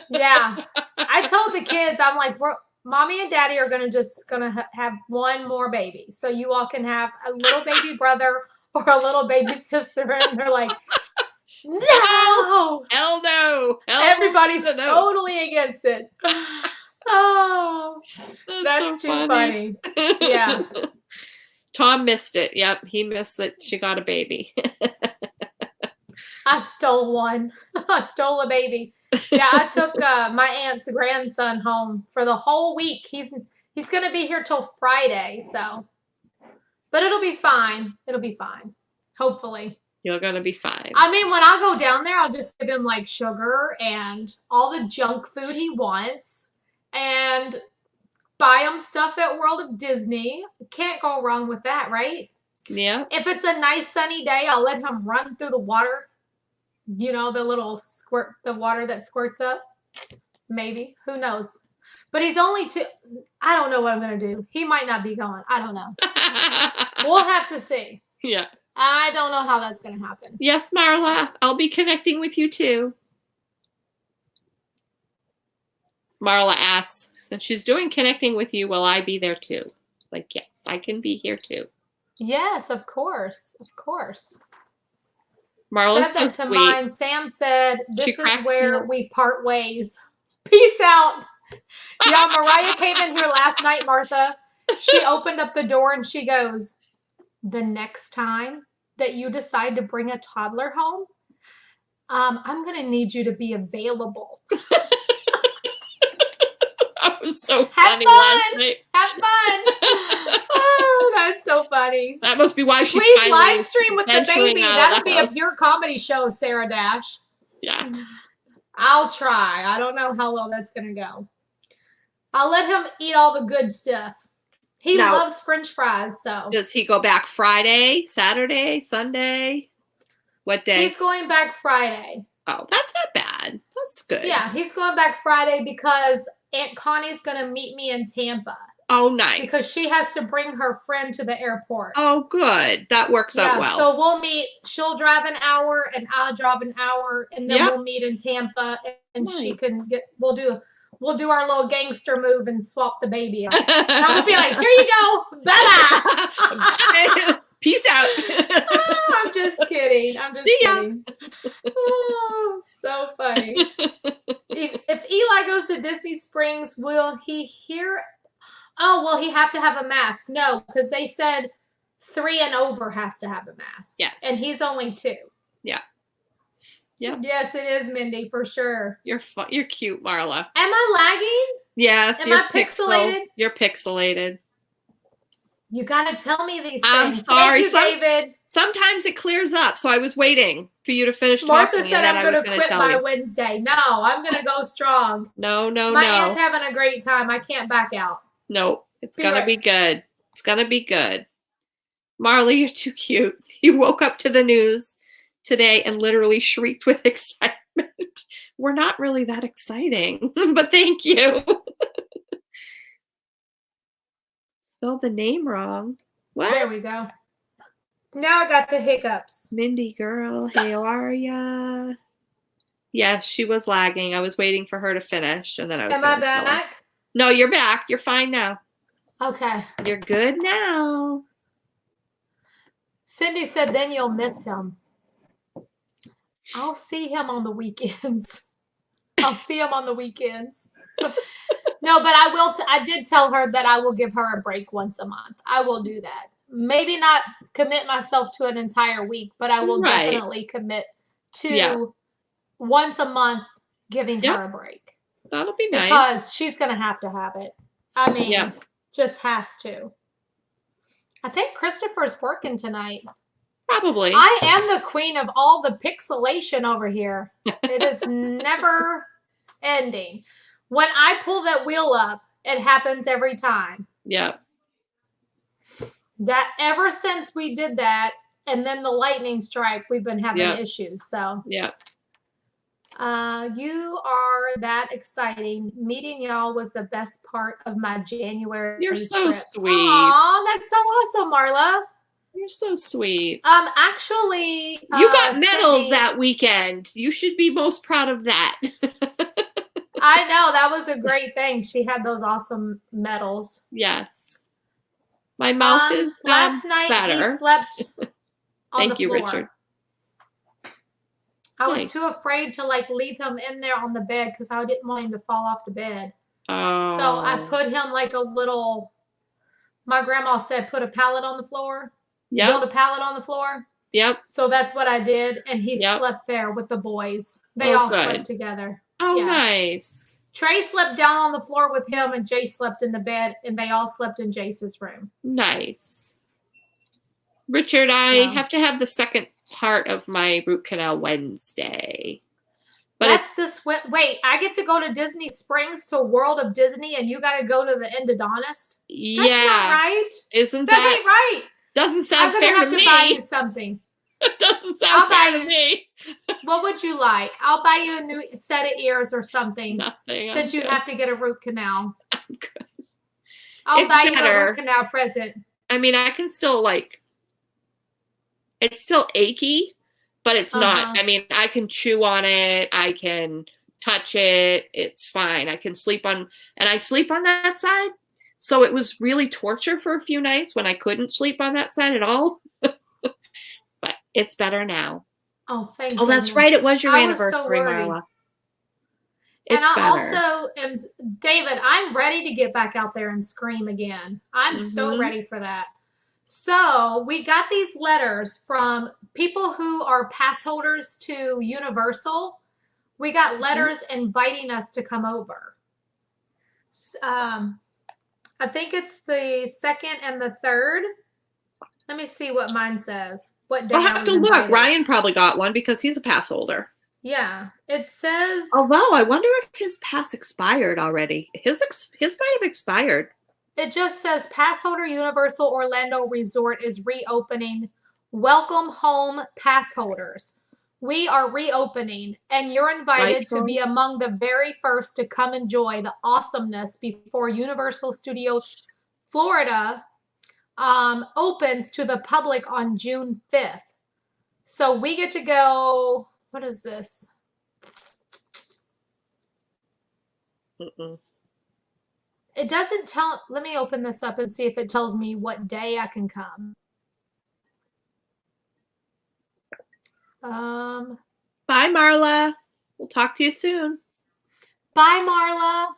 Yeah. I told the kids, I'm like, Mommy and Daddy are going to have one more baby. So you all can have a little baby brother or a little baby sister. And they're like, no. Hell no. Everybody's totally against it. Oh, that's so too funny. Yeah. Tom missed it. Yep. He missed that she got a baby. I stole one. I stole a baby. Yeah, I took my aunt's grandson home for the whole week. He's going to be here till Friday, so. But it'll be fine. It'll be fine. Hopefully. You're going to be fine. I mean, when I go down there, I'll just give him like sugar and all the junk food he wants and buy him stuff at World of Disney. Can't go wrong with that, right? Yeah. If it's a nice sunny day, I'll let him run through the water. You know, the little squirt, the water that squirts up. Maybe. Who knows? But he's only 2. I don't know what I'm going to do. He might not be going. I don't know. We'll have to see. Yeah. I don't know how that's going to happen. Yes, Marla. I'll be connecting with you too. Marla asks, since she's doing connecting with you, will I be there too? Like, yes, I can be here too. Yes, of course. Of course. Marla's said that so to sweet. mine. Sam said, "This is where me. we part ways. Peace out." Yeah, Mariah came in here last night, Martha. She opened up the door and she goes, "The next time that you decide to bring a toddler home, I'm going to need you to be available." That was so funny last night. Have fun. Oh, that's so funny. That must be why she's Please live stream with the baby. That'll be house. a pure comedy show, Sarah Dash. Yeah. I'll try. I don't know how well that's going to go. I'll let him eat all the good stuff. He loves French fries, so. Does he go back Friday, Saturday, Sunday? What day? He's going back Friday. Oh, that's not bad. That's good. Yeah, he's going back Friday because Aunt Connie's going to meet me in Tampa. Oh, nice. Because she has to bring her friend to the airport. Oh, good. That works out well. So we'll meet. She'll drive an hour and I'll drive an hour, and then we'll meet in Tampa, and she can get. We'll do our little gangster move and swap the baby out. And I'm gonna be like, "Here you go, bye-bye." Peace out. Oh, I'm just kidding. I'm just kidding. Oh, so funny. If Eli goes to Disney Springs, will he hear? Oh, will he have to have a mask? No, because they said 3 and over has to have a mask. Yes. And he's only 2. Yeah. Yeah. Yes, it is, Mindy, for sure. You're You're cute, Marla. Am I lagging? Yes. Am I pixelated? You're pixelated. You got to tell me these things. I'm sorry. Thank you, David. Sometimes it clears up, so I was waiting for you to finish Martha talking. said I'm going to quit by you. Wednesday. No, I'm going to go strong. No. My aunt's having a great time. I can't back out. No, it's going to be good. It's going to be good. Marla, you're too cute. You woke up to the news today and literally shrieked with excitement. We're not really that exciting, but thank you. Spelled the name wrong. What? There we go. Now I got the hiccups. Mindy girl, how are ya? Yes, she was lagging. I was waiting for her to finish, and then I was. Am I back? No, you're back. You're fine now. Okay. You're good now. Cindy said, "Then you'll miss him." I'll see him on the weekends. I'll see him on the weekends. No, but I will. I did tell her that I will give her a break once a month. I will do that. Maybe not commit myself to an entire week, but I will definitely commit to once a month giving her a break. That'll be nice. Because she's going to have it. I mean, just has to. I think Christopher's working tonight. Probably. I am the queen of all the pixelation over here. It is never ending. When I pull that wheel up, it happens every time. Yep. That ever since we did that, and then the lightning strike, we've been having issues. So, you are that exciting. Meeting y'all was the best part of my January You're so trip. sweet. Aw, that's so awesome, Marla. You're so sweet. Actually, you got medals that weekend. You should be most proud of that. I know, that was a great thing. She had those awesome medals. Yes. My mouth is last night better. He slept on the floor. Richard. I was too afraid to leave him in there on the bed because I didn't want him to fall off the bed. Oh. So I put him a little. My grandma said, put a pallet on the floor. Yep. Build a pallet on the floor. Yep. So that's what I did, and he slept there with the boys. They all slept together. Oh, nice. Trey slept down on the floor with him, and Jace slept in the bed, and they all slept in Jace's room. Nice. Richard, I have to have the second part of my root canal Wednesday. But that's this. Wait, I get to go to Disney Springs to World of Disney, and you got to go to the endodontist? That's not right. Isn't that ain't right? Doesn't sound fair to me. I'm going to have to buy you something. It doesn't sound fair to me. What would you like? I'll buy you a new set of ears or something. Nothing. Since you have to get a root canal. I'm good. I'll buy you a root canal present. I mean, I can still it's still achy, but it's not. I mean, I can chew on it. I can touch it. It's fine. I can sleep on, and I sleep on that side. So it was really torture for a few nights when I couldn't sleep on that side at all. But it's better now. Oh, thank you. Oh, that's right. It was your anniversary, Marla. And I also am, David, I'm ready to get back out there and scream again. I'm so ready for that. So we got these letters from people who are pass holders to Universal. We got letters inviting us to come over. I think it's the 2nd and the 3rd. Let me see what mine says. What day? I'll have to look. Ryan probably got one because he's a pass holder. Yeah, it says. Although I wonder if his pass expired already. His might have expired. It just says pass holder Universal Orlando Resort is reopening. Welcome home, pass holders. We are reopening, and you're invited to be among the very first to come enjoy the awesomeness before Universal Studios Florida opens to the public on June 5th. So we get to go. What is this? It doesn't tell. Let me open this up and see if it tells me what day I can come. Bye, Marla. We'll talk to you soon. Bye, Marla.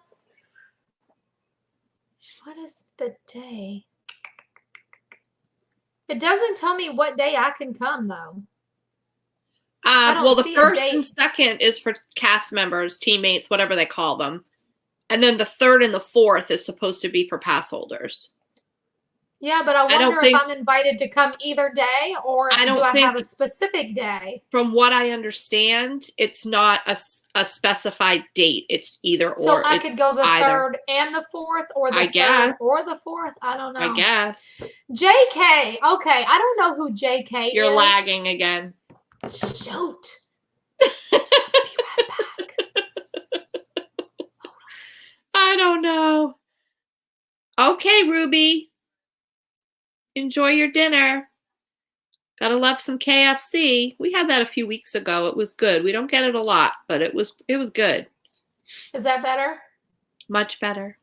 What is the day? It doesn't tell me what day I can come, though. Well, the 1st and 2nd is for cast members, teammates, whatever they call them. And then the 3rd and the 4th is supposed to be for pass holders. Yeah, but I wonder if I'm invited to come either day, or do I have a specific day? From what I understand, it's not a specified date. It's either or. So I could go the 3rd and the 4th, or the 3rd or the 4th? I don't know. I guess. JK. Okay, I don't know who JK is. You're lagging again. Shoot. I'll be right back. I don't know. Okay, Ruby. Enjoy your dinner. Gotta love some KFC. We had that a few weeks ago. It was good. We don't get it a lot, but it was good. Is that better? Much better.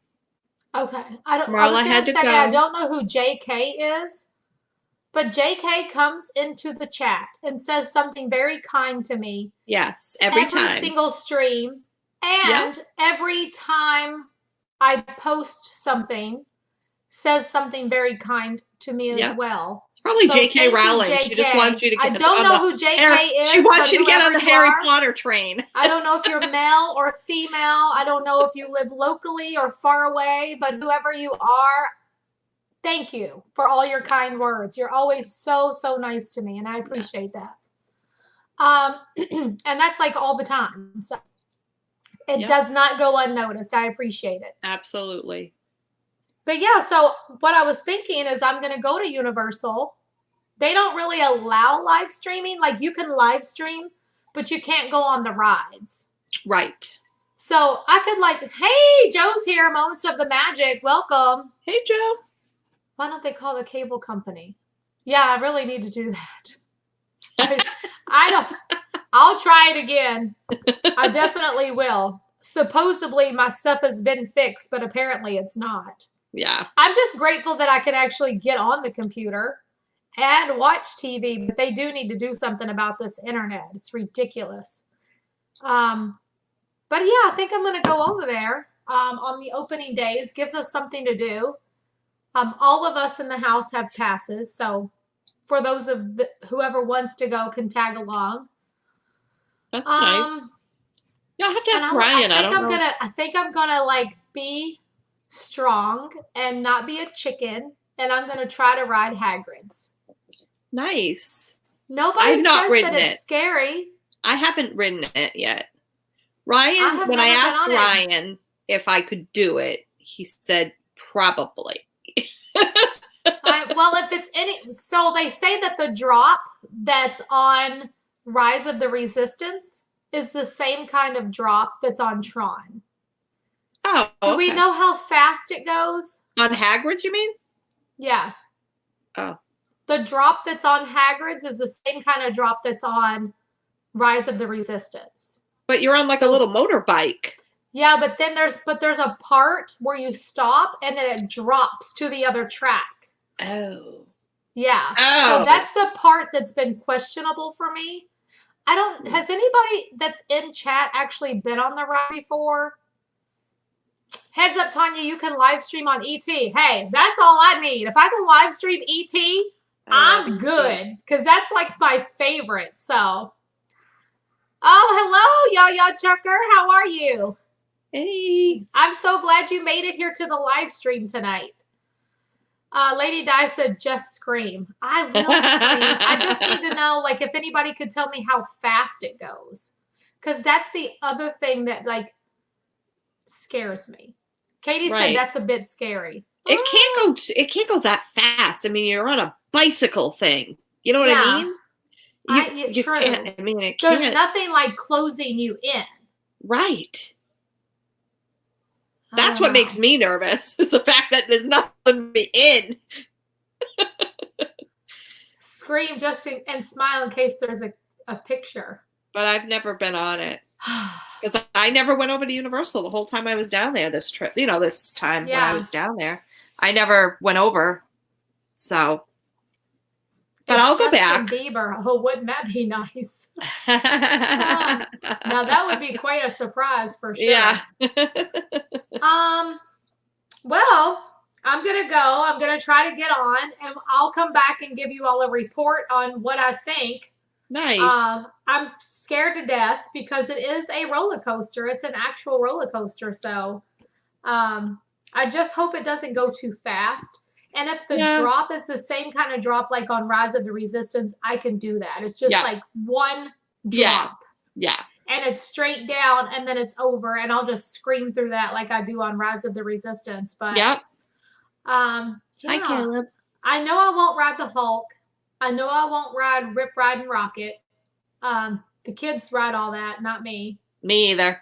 Okay. I was going to say, I don't know who JK is, but JK comes into the chat and says something very kind to me. Yes, every time. Every single stream. And every time I post something, says something very kind to me as well. Probably So J.K. thank you, Rowling. She just wants you to I get don't on know the who J.K. is. She wants but you to get on the whoever you Harry are, Potter train. I don't know if you're male or female. I don't know if you live locally or far away, but whoever you are, thank you for all your kind words. You're always so, so nice to me, and I appreciate that. And that's like all the time. So it does not go unnoticed. I appreciate it. Absolutely. But yeah, so what I was thinking is I'm going to go to Universal. They don't really allow live streaming. Like you can live stream, but you can't go on the rides. Right. So I could like, hey, Joe's here. Moments of the Magic. Welcome. Hey, Joe. Why don't they call the cable company? Yeah, I really need to do that. I don't. I'll try it again. I definitely will. Supposedly my stuff has been fixed, but apparently it's not. Yeah. I'm just grateful that I can actually get on the computer and watch TV, but they do need to do something about this internet. It's ridiculous. But yeah, I think I'm going to go over there on the opening days. Gives us something to do. All of us in the house have passes, so for those of whoever wants to go can tag along. That's nice. You'll have to ask Ryan. I don't know. I think I'm gonna like be strong and not be a chicken, and I'm gonna try to ride Hagrid's. Nice. Nobody says that it's scary. I haven't ridden it yet. Ryan, when I asked Ryan if I could do it, he said probably. Well, if it's any, so they say that the drop that's on Rise of the Resistance is the same kind of drop that's on Tron. Oh, do we know how fast it goes? On Hagrid's, you mean? Yeah. Oh. The drop that's on Hagrid's is the same kind of drop that's on Rise of the Resistance. But you're on like a little motorbike. Yeah, but then there's a part where you stop and then it drops to the other track. Oh. Yeah. Oh. So that's the part that's been questionable for me. Has anybody that's in chat actually been on the ride before? Heads up, Tanya, you can live stream on ET. Hey, that's all I need. If I can live stream ET, I'm good. Because that's like my favorite. So, oh, hello, Yaya Chucker. How are you? Hey. I'm so glad you made it here to the live stream tonight. Lady Di said, just scream. I will scream. I just need to know, like, if anybody could tell me how fast it goes. Because that's the other thing that, like, scares me. Katie said that's a bit scary. It can't go that fast. I mean, you're on a bicycle thing. You know what I mean? True. I mean, there's nothing like closing you in. Right. That's what makes me nervous, is the fact that there's nothing in. Scream and smile in case there's a picture. But I've never been on it. Because I never went over to Universal the whole time I was down there this trip. This time when I was down there. I never went over. So. But I'll go back. Bieber. Oh, wouldn't that be nice? Now that would be quite a surprise for sure. Yeah. Well, I'm gonna go. I'm gonna try to get on, and I'll come back and give you all a report on what I think. Nice. I'm scared to death because it is a roller coaster. It's an actual roller coaster. So, I just hope it doesn't go too fast. And if the drop is the same kind of drop like on Rise of the Resistance, I can do that. It's just like one drop. Yeah. And it's straight down and then it's over. And I'll just scream through that like I do on Rise of the Resistance. But Hi, Caleb. I know I won't ride the Hulk. I know I won't ride Rip, Ride, and Rocket. The kids ride all that, not me. Me either.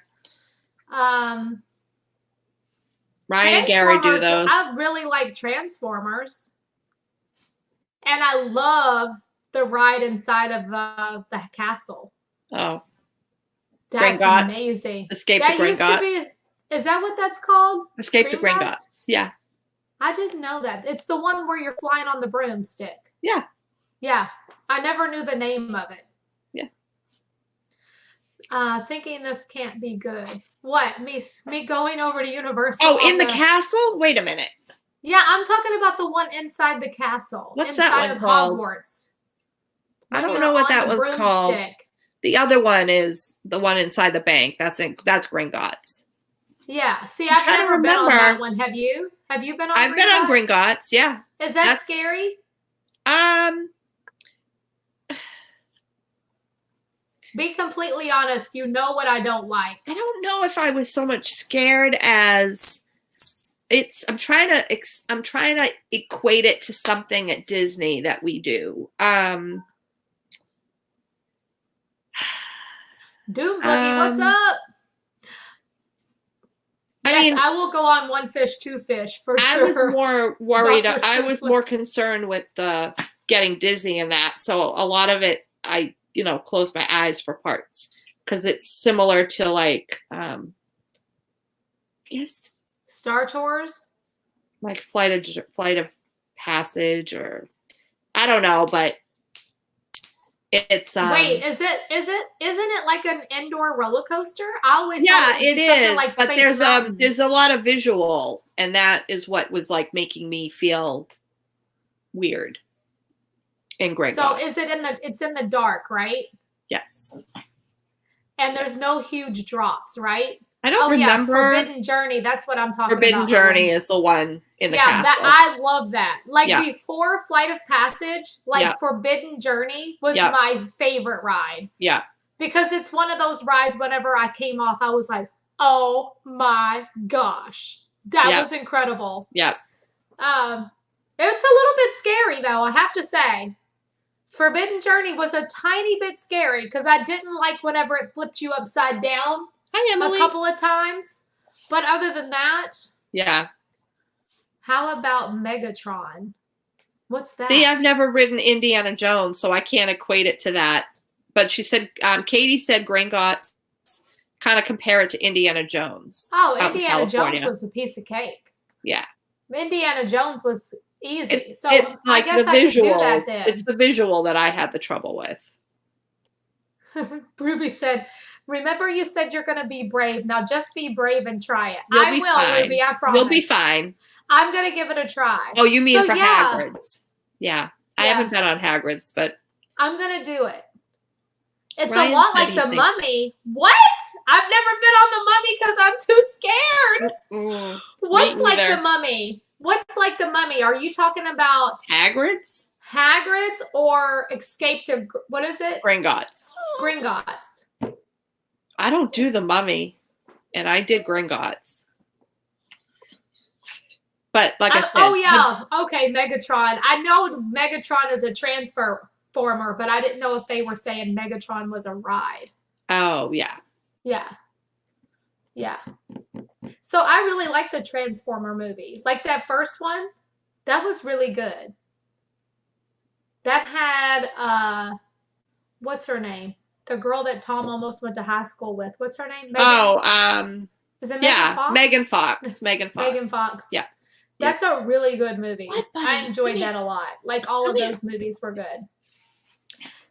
Ryan and Gary do those. I really like Transformers. And I love the ride inside of the castle. Oh. That's amazing. Escape the Gringotts. Is that what that's called? Escape the Gringotts. Yeah. I didn't know that. It's the one where you're flying on the broomstick. Yeah. Yeah. I never knew the name of it. Yeah. Thinking this can't be good. What? Me going over to Universal? Oh, in the castle? Wait a minute. Yeah, I'm talking about the one inside the castle. What's that inside one of called? Hogwarts. I When don't you're know what on that the was called. broomstick. The other one is the one inside the bank. That's Gringotts. Yeah. See, I'm I've trying to never been on that remember. one. Have you? Have you been on I've been on Gringotts? Gringotts, yeah. Is that scary? Be completely honest. You know what I don't like. I don't know if I was so much scared as I'm trying to equate it to something at Disney that we do. Doom Buggy, what's up? Yes, I will go on One Fish, Two Fish for sure. I was more worried. Dr. I was Seuss. more concerned with the getting dizzy and that. So a lot of it, I close my eyes for parts because it's similar to like, I guess Star Tours, like Flight of Passage, or I don't know, but it's wait, isn't it like an indoor roller coaster? I always thought it is something like but Space there's a lot of visual, and that is what was like making me feel weird in Gringotts. So it's in the dark, right? Yes. And there's no huge drops, right? I don't remember. Forbidden Journey. That's what I'm talking Forbidden about. Journey is the one in the castle. I love that. Like before Flight of Passage, Forbidden Journey was my favorite ride. Yeah. Because it's one of those rides whenever I came off, I was like, oh my gosh. That was incredible. Yeah. It's a little bit scary though, I have to say. Forbidden Journey was a tiny bit scary because I didn't like whenever it flipped you upside down. Hi, Emily. A couple of times. But other than that. Yeah. How about Megatron? What's that? See, I've never ridden Indiana Jones, so I can't equate it to that. But she said, Katie said Gringotts kind of compare it to Indiana Jones. Oh, Indiana Jones was a piece of cake. Yeah. Indiana Jones was easy. It's like I guess the visual. I could do that then. It's the visual that I had the trouble with. Ruby said, remember you said you're going to be brave. Now just be brave and try it. I will, fine. Ruby. I promise. You'll be fine. I'm going to give it a try. Oh, you mean for Hagrid's? Yeah. I haven't been on Hagrid's, but I'm going to do it. It's Ryan a lot like the Mummy. What? I've never been on the Mummy because I'm too scared. What's like the Mummy? What's like the Mummy? Are you talking about Hagrid's? Hagrid's or Escape to, what is it? Gringotts. Gringotts. I don't do the Mummy, and I did Gringotts. But like I said. Oh, yeah. Okay, Megatron. I know Megatron is a transformer, but I didn't know if they were saying Megatron was a ride. Oh, yeah. Yeah. Yeah. So I really like the Transformer movie. Like that first one, that was really good. That had, what's her name? The girl that Tom almost went to high school with. What's her name? Megan? Is it Megan Fox? Megan Fox. Megan Fox. Megan Fox. Yeah. That's a really good movie. I enjoyed that a lot. Like all of those movies were good.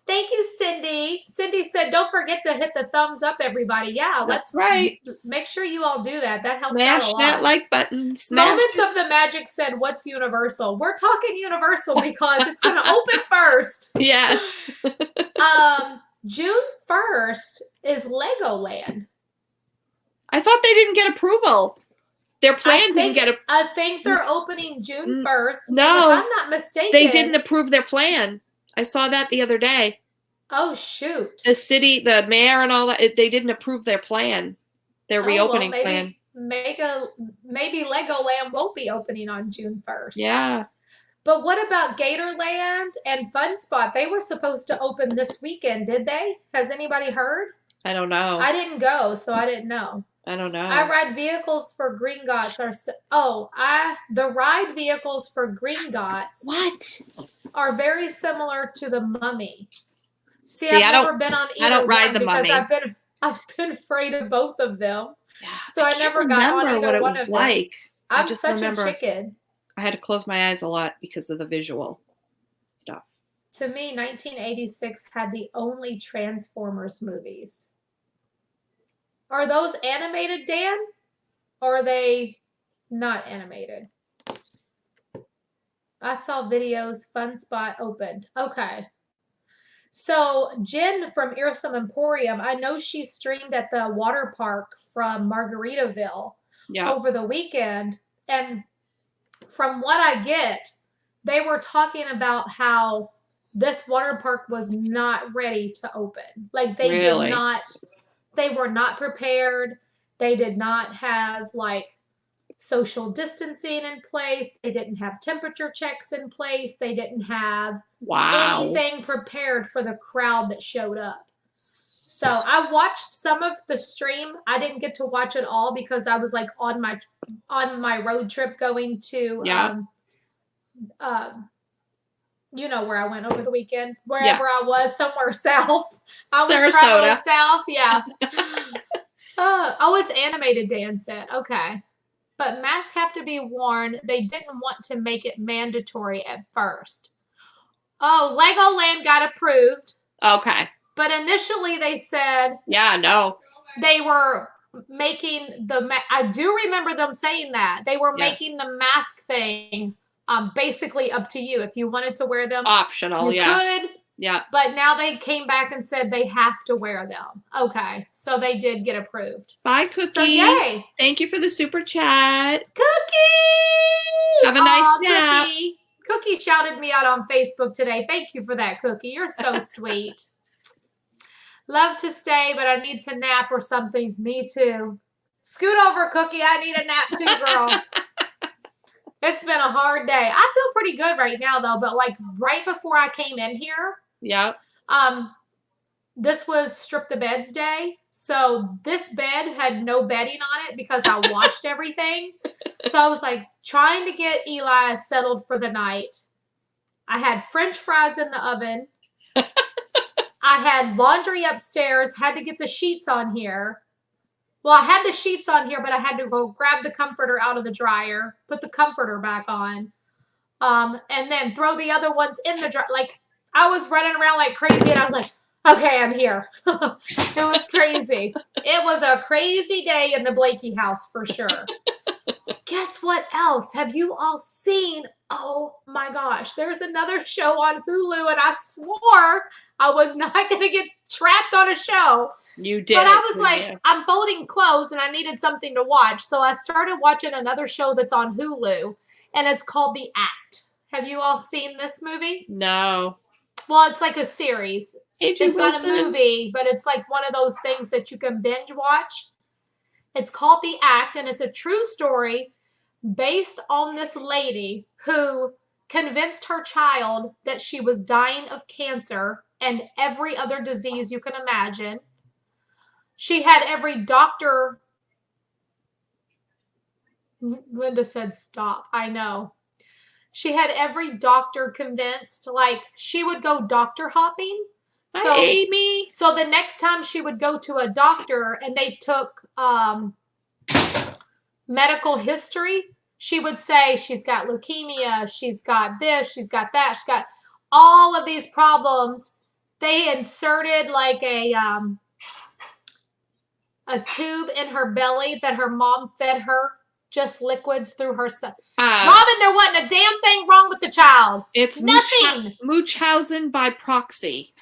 Thank you, Cindy. Cindy said, don't forget to hit the thumbs up, everybody. Yeah, let's make sure you all do that. That helps out a lot. Smash that like button. Moments of the Magic said, what's Universal? We're talking Universal because it's going to open first. Yeah. June 1st is Legoland. I thought they didn't get approval. Their plan didn't get approval. I think they're opening June 1st. No. If I'm not mistaken. They didn't approve their plan. I saw that the other day. Oh, shoot. The city, the mayor and all that, they didn't approve their plan. Their reopening plan. Maybe Legoland won't be opening on June 1st. Yeah. But what about Gatorland and Fun Spot? They were supposed to open this weekend, did they? Has anybody heard? I don't know. I didn't go, so I didn't know. I don't know. I ride vehicles for Gringotts the ride vehicles for Gringotts are very similar to the Mummy. See, I've never been on either. I don't ride the because Mummy. I've been afraid of both of them. Yeah, so I never got on either what it one was of like. them. I'm such a chicken. I had to close my eyes a lot because of the visual stuff. To me, 1986 had the only Transformers movies. Are those animated, Dan? Or are they not animated? I saw videos. Fun spot opened. Okay. So Jen from Earsome Emporium, I know she streamed at the water park from Margaritaville over the weekend. And from what I get, they were talking about how this water park was not ready to open. Like they were not prepared. They did not have like social distancing in place. They didn't have temperature checks in place. They didn't have anything prepared for the crowd that showed up. So I watched some of the stream. I didn't get to watch it all because I was like on my road trip going to you know where I went over the weekend, wherever I was, somewhere south. I was traveling south. Yeah. Oh, it's animated, Dan said. Okay. But masks have to be worn. They didn't want to make it mandatory at first. Oh, Legoland got approved. Okay. But initially they said... Yeah, no. They were making I do remember them saying that. They were making the mask thing basically up to you. If you wanted to wear them. Optional, you could. Yeah. But now they came back and said they have to wear them. Okay. So they did get approved. Bye, Cookie. So yay. Thank you for the super chat. Cookie! Have a nice nap. Cookie shouted me out on Facebook today. Thank you for that, Cookie. You're so sweet. Love to stay, but I need to nap or something. Me too. Scoot over, Cookie. I need a nap too, girl. It's been a hard day. I feel pretty good right now, though. But like right before I came in here, this was strip the beds day. So this bed had no bedding on it because I washed everything. So I was like trying to get Eli settled for the night. I had French fries in the oven. I had laundry upstairs, had to get the sheets on here. Well, I had the sheets on here, but I had to go grab the comforter out of the dryer, put the comforter back on, and then throw the other ones in the dryer. Like, I was running around like crazy, and I was like, okay, I'm here. It was crazy. It was a crazy day in the Blakey house for sure. Guess what else? Have you all seen? Oh my gosh, there's another show on Hulu, and I swore I was not going to get trapped on a show. You did. But I was like, I'm folding clothes and I needed something to watch. So I started watching another show that's on Hulu, and it's called The Act. Have you all seen this movie? No. Well, it's like a series. It's not a movie, but it's like one of those things that you can binge watch. It's called The Act, and it's a true story based on this lady who convinced her child that she was dying of cancer and every other disease you can imagine. She had every doctor... Linda said stop. I know. She had every doctor convinced. Like, she would go doctor hopping. Hi, Amy. So the next time she would go to a doctor and they took medical history, she would say she's got leukemia, she's got this, she's got that, she's got all of these problems. They inserted like a tube in her belly that her mom fed her just liquids through her stuff. Robin, there wasn't a damn thing wrong with the child. It's nothing. Munchausen by proxy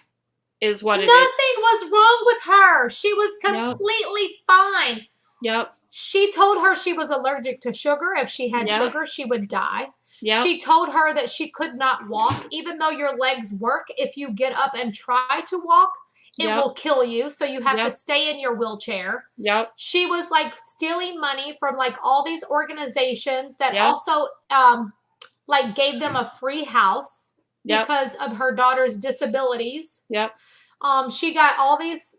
is what it is. Nothing was wrong with her. She was completely fine. Yep. She told her she was allergic to sugar. If she had sugar, she would die. Yep. She told her that she could not walk. Even though your legs work, if you get up and try to walk, it will kill you. So you have to stay in your wheelchair. Yep. She was like stealing money from like all these organizations that also like gave them a free house because of her daughter's disabilities. Yep. She got all these.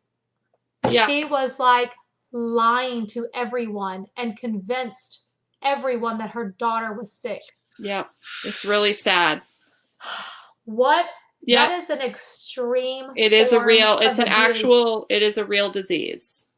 She was like lying to everyone and convinced everyone that her daughter was sick. Yep. It's really sad. What? That is an extreme. It is a real, it's an actual, it is a real disease.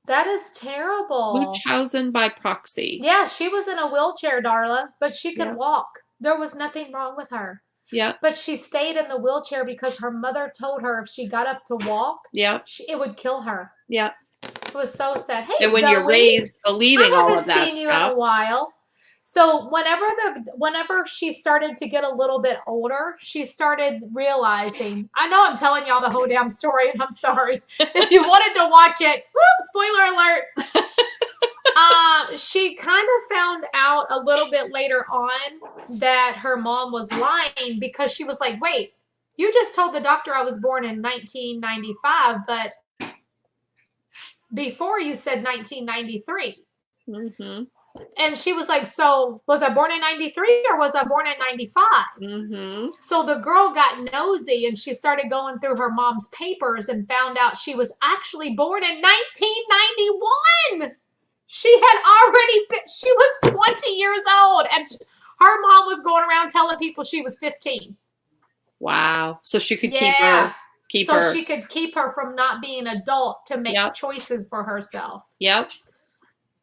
That is terrible. Munchausen by proxy. Yeah, she was in a wheelchair, Darla, but she could walk. There was nothing wrong with her. Yeah. But she stayed in the wheelchair because her mother told her if she got up to walk, it would kill her. Yeah. It was so sad. Hey, and when Zoe, you're raised believing all of that I haven't seen you in a while. So whenever she started to get a little bit older, she started realizing, I know I'm telling y'all the whole damn story, and I'm sorry. If you wanted to watch it, spoiler alert. She kind of found out a little bit later on that her mom was lying, because she was like, wait, you just told the doctor I was born in 1995, but before you said 1993. Mm-hmm. And she was like, so was I born in 93 or was I born in 95? Mm-hmm. So the girl got nosy, and she started going through her mom's papers and found out she was actually born in 1991. She was 20 years old, and her mom was going around telling people she was 15. Wow. So she could Yeah. keep her. So she could keep her from not being an adult to make Yep. choices for herself. Yep.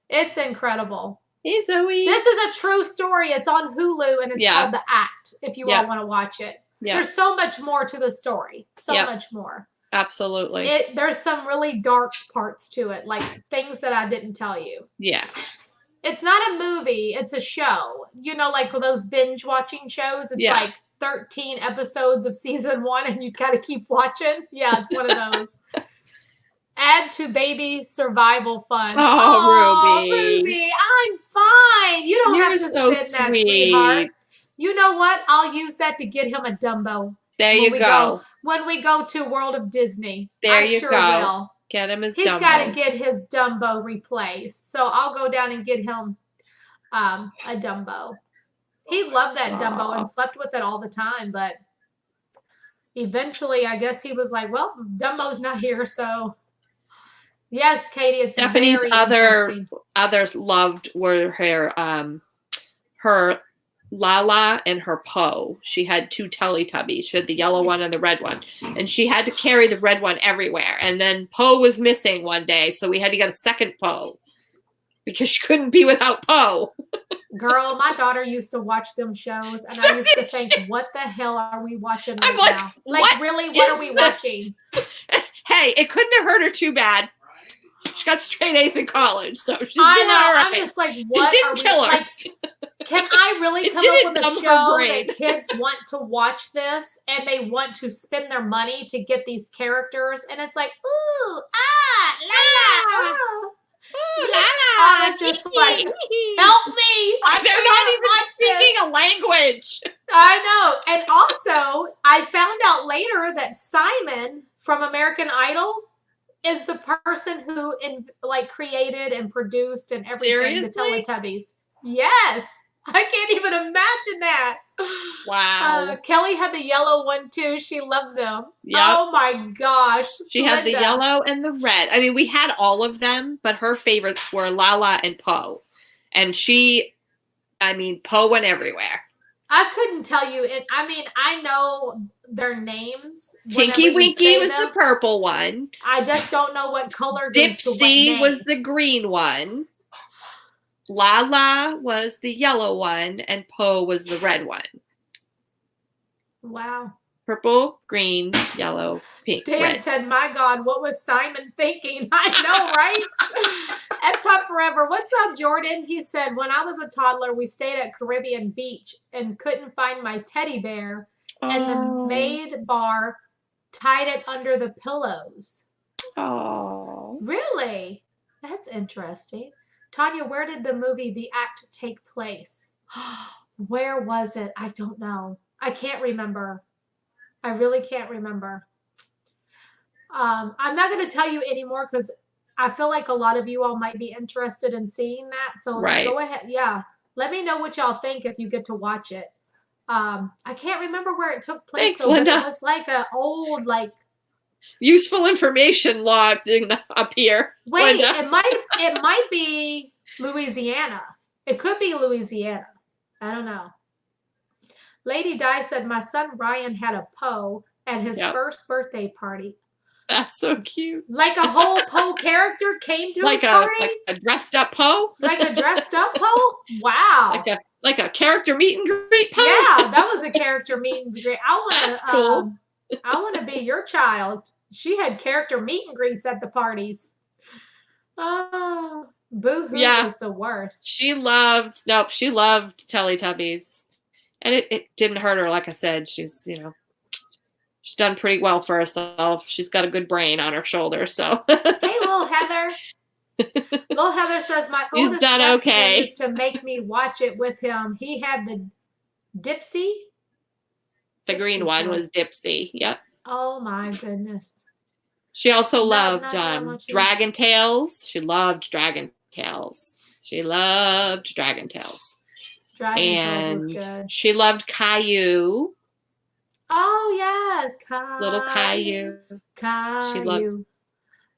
It's incredible. Hey, Zoe. This is a true story. It's on Hulu, and it's called The Act, if you all want to watch it. Yeah. There's so much more to the story. So much more. Absolutely. There's some really dark parts to it, like things that I didn't tell you. Yeah. It's not a movie. It's a show. You know, like those binge watching shows. It's like 13 episodes of season 1, and you got to keep watching. Yeah, it's one of those. Add to baby survival funds. Oh, Ruby. Ruby, I'm fine. You don't You're have to so sit in that, sweet. sweetheart. You know what? I'll use that to get him a Dumbo. There you go. When we go to World of Disney. There I you sure go. will. Get him his He's Dumbo. got to get his Dumbo replaced. So I'll go down and get him a Dumbo. He loved that Dumbo and slept with it all the time, but eventually I guess he was like, well, Dumbo's not here, so yes, Katie, it's Stephanie's very interesting. others loved were her Lala and her Poe. She had 2 Teletubbies. She had the yellow one and the red one. And she had to carry the red one everywhere. And then Poe was missing one day, so we had to get a second Poe because she couldn't be without Poe. Girl, my daughter used to watch them shows, and I used to think, what the hell are we watching right now? Like, really, what are we watching? Hey, it couldn't have hurt her too bad. She got straight A's in college, so she's doing I know. all right. I'm just like, what? It didn't kill her. Like, can I really come up with a numb her show brain. that kids want to watch this, and they want to spend their money to get these characters? And it's like, ooh, la, oh. Lala, it's just like, help me! They're not even speaking a language. I know. And also, I found out later that Simon from American Idol is the person who created and produced and everything. Seriously? The Teletubbies. Yes. I can't even imagine that. Wow. Kelly had the yellow one too. She loved them. Yep. Oh my gosh. She had the yellow and the red. I mean, we had all of them, but her favorites were Lala and Poe. And Poe went everywhere. I couldn't tell you it. I mean, I know their names. Tinky Winky was the purple one. I just don't know what color goes to what Dipsy name. was the green one. Lala was the yellow one, and Poe was the red one. Wow. Purple, green, yellow, pink, Dan red. said, my God, what was Simon thinking? I know, right? Epcot Forever. What's up, Jordan? He said, when I was a toddler, we stayed at Caribbean Beach and couldn't find my teddy bear. And the maid bar tied it under the pillows. Oh. Really? That's interesting. Tanya, where did the movie The Act take place? Where was it? I don't know. I can't remember. I really can't remember. I'm not going to tell you anymore because I feel like a lot of you all might be interested in seeing that. So go ahead. Yeah. Let me know what y'all think if you get to watch it. I can't remember where it took place. Thanks, Linda. But it was like an old, useful information logged up here. Wait, Linda. it might be Louisiana. It could be Louisiana. I don't know. Lady Di said, my son Ryan had a Poe at his first birthday party. That's so cute. Like a whole Poe character came to his party? Like a dressed up Poe? Like a dressed up Poe? Wow. Like a character meet and greet Poe? Yeah, that was a character meet and greet. That's cool. I want to be your child. She had character meet and greets at the parties. Oh, Boo-hoo Yeah. was the worst. She loved Teletubbies. And it didn't hurt her, like I said. She's, she's done pretty well for herself. She's got a good brain on her shoulder, so. Hey, little Heather. Little Heather says, my He's oldest done nephew okay. used to make me watch it with him. He had the Dipsy. The green one was Dipsy. Yep. Oh my goodness. She also loved Dragon Tales. She loved Dragon Tales. Dragon Tales was good. She loved Caillou. Oh yeah, Little Caillou. Caillou. She loved.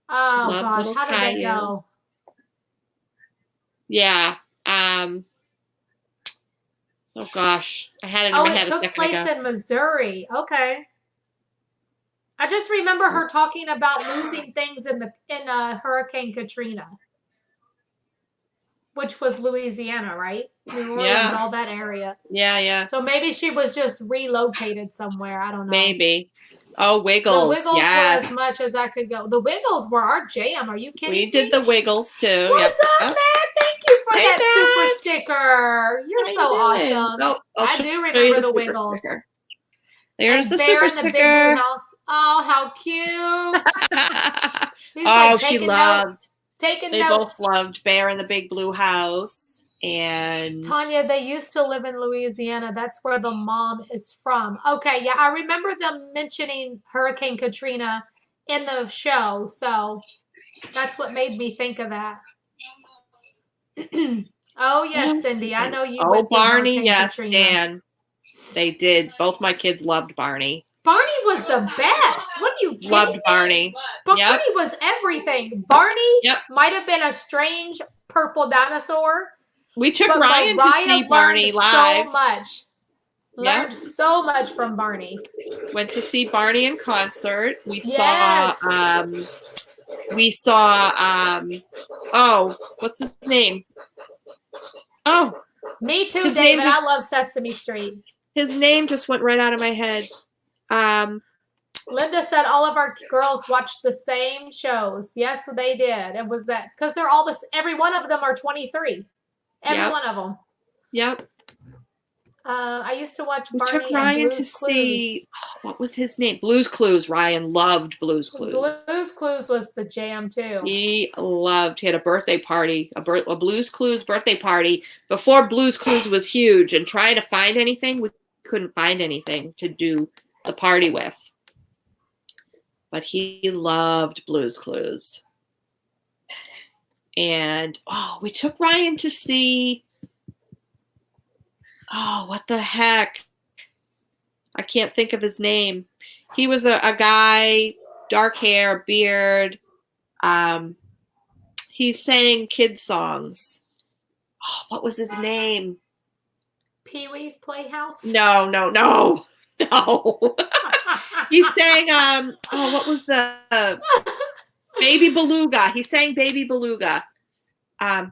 Oh gosh, how did that go? Yeah. Oh gosh, I had it in my head a second ago. It took place in Missouri. Okay. I just remember her talking about losing things in Hurricane Katrina, which was Louisiana, right? New Orleans, all that area. Yeah. So maybe she was just relocated somewhere. I don't know. Maybe. Oh, Wiggles. The Wiggles were as much as I could go. The Wiggles were our jam. Are you kidding me? We did the Wiggles too. What's up, Matt? Thank you for that super sticker. You're so awesome. I do remember the Wiggles. Sticker. There's the Bear super in the sticker. Big Blue House. Oh, how cute. He's she loved. Taking they notes. both loved Bear in the Big Blue House. And Tanya, they used to live in Louisiana. That's where the mom is from. Okay, yeah, I remember them mentioning Hurricane Katrina in the show, so that's what made me think of that. Oh yes, Cindy, I know you. Oh, Barney, yes, Katrina. Dan. They did. Both my kids loved Barney. Barney was the best. What are you kidding Loved me? Barney. Barney was everything. Barney might have been a strange purple dinosaur. We took Ryan to see Barney live. So much. Learned so much from Barney. Went to see Barney in concert. We Yes. saw oh, what's his name? Oh. Me too, David. I love Sesame Street. His name just went right out of my head. Linda said all of our girls watched the same shows. Yes, they did. It was that because they're all this. Every one of them are 23. Every one of them. Yep. I used to watch Barney took Ryan and Blue's to Clues. see what was his name? Blue's Clues. Ryan loved Blue's Clues. Blue's Clues was the jam too. He had a birthday party, a Blue's Clues birthday party before Blue's Clues was huge. And trying to find anything, we couldn't find anything to do the party with. But he loved Blue's Clues. And we took Ryan to see. Oh, what the heck? I can't think of his name. He was a guy, dark hair, beard. He sang kids songs. Oh, what was his name? Pee-wee's Playhouse? No. He sang what was the Baby Beluga. He sang Baby Beluga.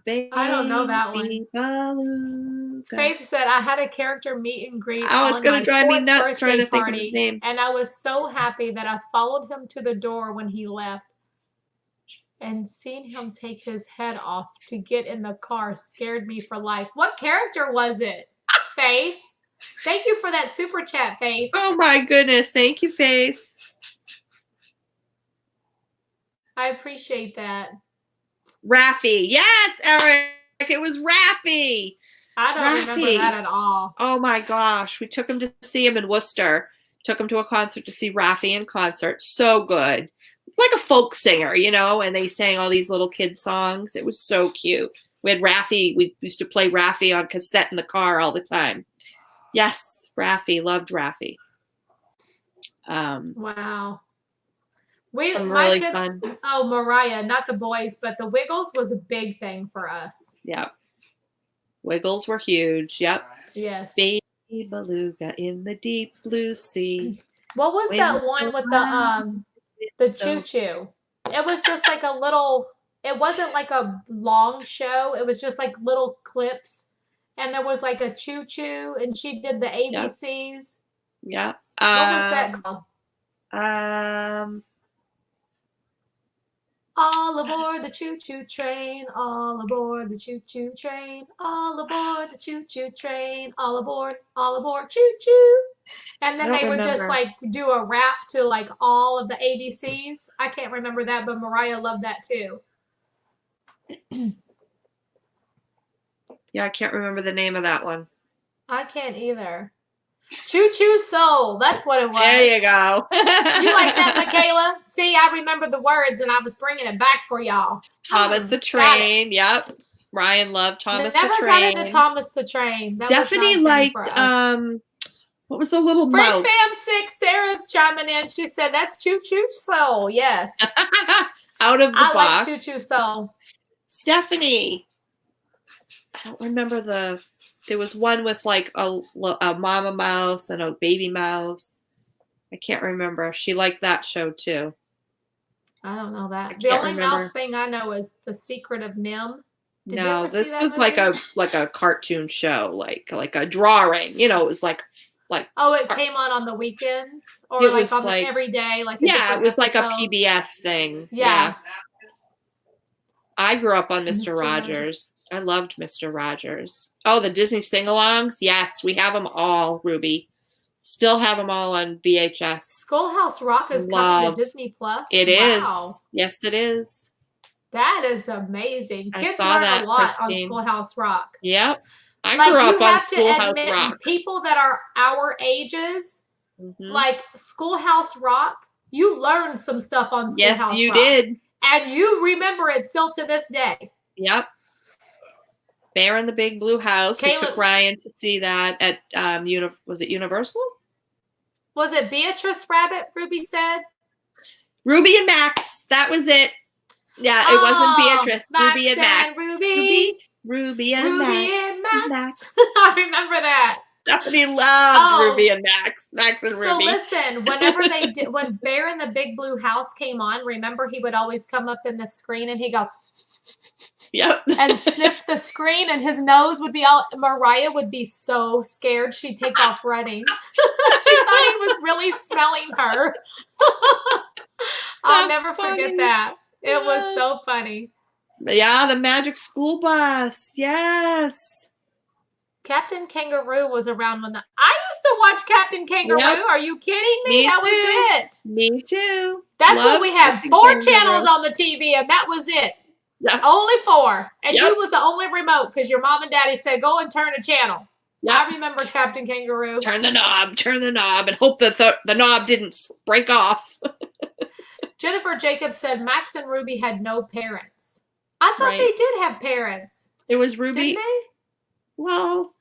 Baby I don't know that one. Beluga. Faith said I had a character meet and greet. Oh, it's gonna drive me nuts trying to think of his name. And I was so happy that I followed him to the door when he left. And seeing him take his head off to get in the car scared me for life. What character was it, Faith? Thank you for that super chat, Faith. Oh my goodness. Thank you, Faith. I appreciate that. Raffi. Yes, Eric. It was Raffi. I don't remember that at all. Oh my gosh. We took him to see him in Worcester. Took him to a concert to see Raffi in concert. So good. Like a folk singer, and they sang all these little kid songs. It was so cute. We had Raffi. We used to play Raffi on cassette in the car all the time. Yes, Raffi. Loved Raffi. Wow. Really fun. Oh, Mariah, not the boys, but the Wiggles was a big thing for us. Yep. Wiggles were huge. Yep. Yes. Baby Beluga in the deep blue sea. What was that one with the choo-choo? It was just like a little, it wasn't like a long show. It was just like little clips. And there was like a choo-choo and she did the ABCs. Yeah. What was that called? All All aboard the choo-choo train, all aboard the choo-choo train, all aboard the choo-choo train, all aboard, choo-choo. And then they would just like do a rap to like all of the ABCs. I can't remember that, but Mariah loved that too. Yeah, I can't remember the name of that one. I can't either. Choo Choo Soul. That's what it was. There you go. You like that, Michaela? See, I remember the words and I was bringing it back for y'all. Thomas the Train. Yep. Ryan loved Thomas the Train. Never got into Thomas the Train. That Stephanie liked, what was the little Frank mouse? Fam 6, Sarah's chiming in. She said, that's Choo Choo Soul. Yes. Out of the box. I like Choo Choo Soul. Stephanie. I don't remember there was one with like a mama mouse and a baby mouse. I can't remember. She liked that show too. I don't know that. The only mouse thing I know is The Secret of Nim. No, this was like a cartoon show, like a drawing. You know, it was like. Oh, it came on the weekends or like on the every day, like it was like a PBS thing. Yeah. I grew up on Mr. Rogers. I loved Mr. Rogers. Oh, the Disney sing-alongs? Yes, we have them all, Ruby. Still have them all on VHS. Schoolhouse Rock is coming to Disney Plus. It is. Yes, it is. That is amazing. Kids learn a lot on Schoolhouse Rock. Yep. I grew up on Schoolhouse Rock. People that are our ages, like Schoolhouse Rock, you learned some stuff on Schoolhouse Rock. Yes, you did. And you remember it still to this day. Yep. Bear in the Big Blue House. We took Ryan to see that at was it Universal? Was it Beatrice Rabbit, Ruby said? Ruby and Max. That was it. Yeah, it wasn't Beatrice. Max Ruby and Max. Ruby and Max. I remember that. Stephanie loved Ruby and Max. Max and Ruby. So listen, whenever when Bear in the Big Blue House came on, remember he would always come up in the screen and he'd go, yep. And sniff the screen and his nose would be out. Mariah would be so scared she'd take off running. She thought he was really smelling her. I'll never forget that. It was so funny. Yeah, the Magic School Bus. Yes. Captain Kangaroo was around when I used to watch Captain Kangaroo. Yep. Are you kidding me? That was it. Me too. That's when we had 4 channels on the TV and that was it. Yep. Only 4. And you was the only remote because your mom and daddy said, go and turn a channel. Yep. I remember Captain Kangaroo. Turn the knob, and hope that the knob didn't break off. Jennifer Jacobs said Max and Ruby had no parents. I thought they did have parents. It was Ruby. Didn't they? Well,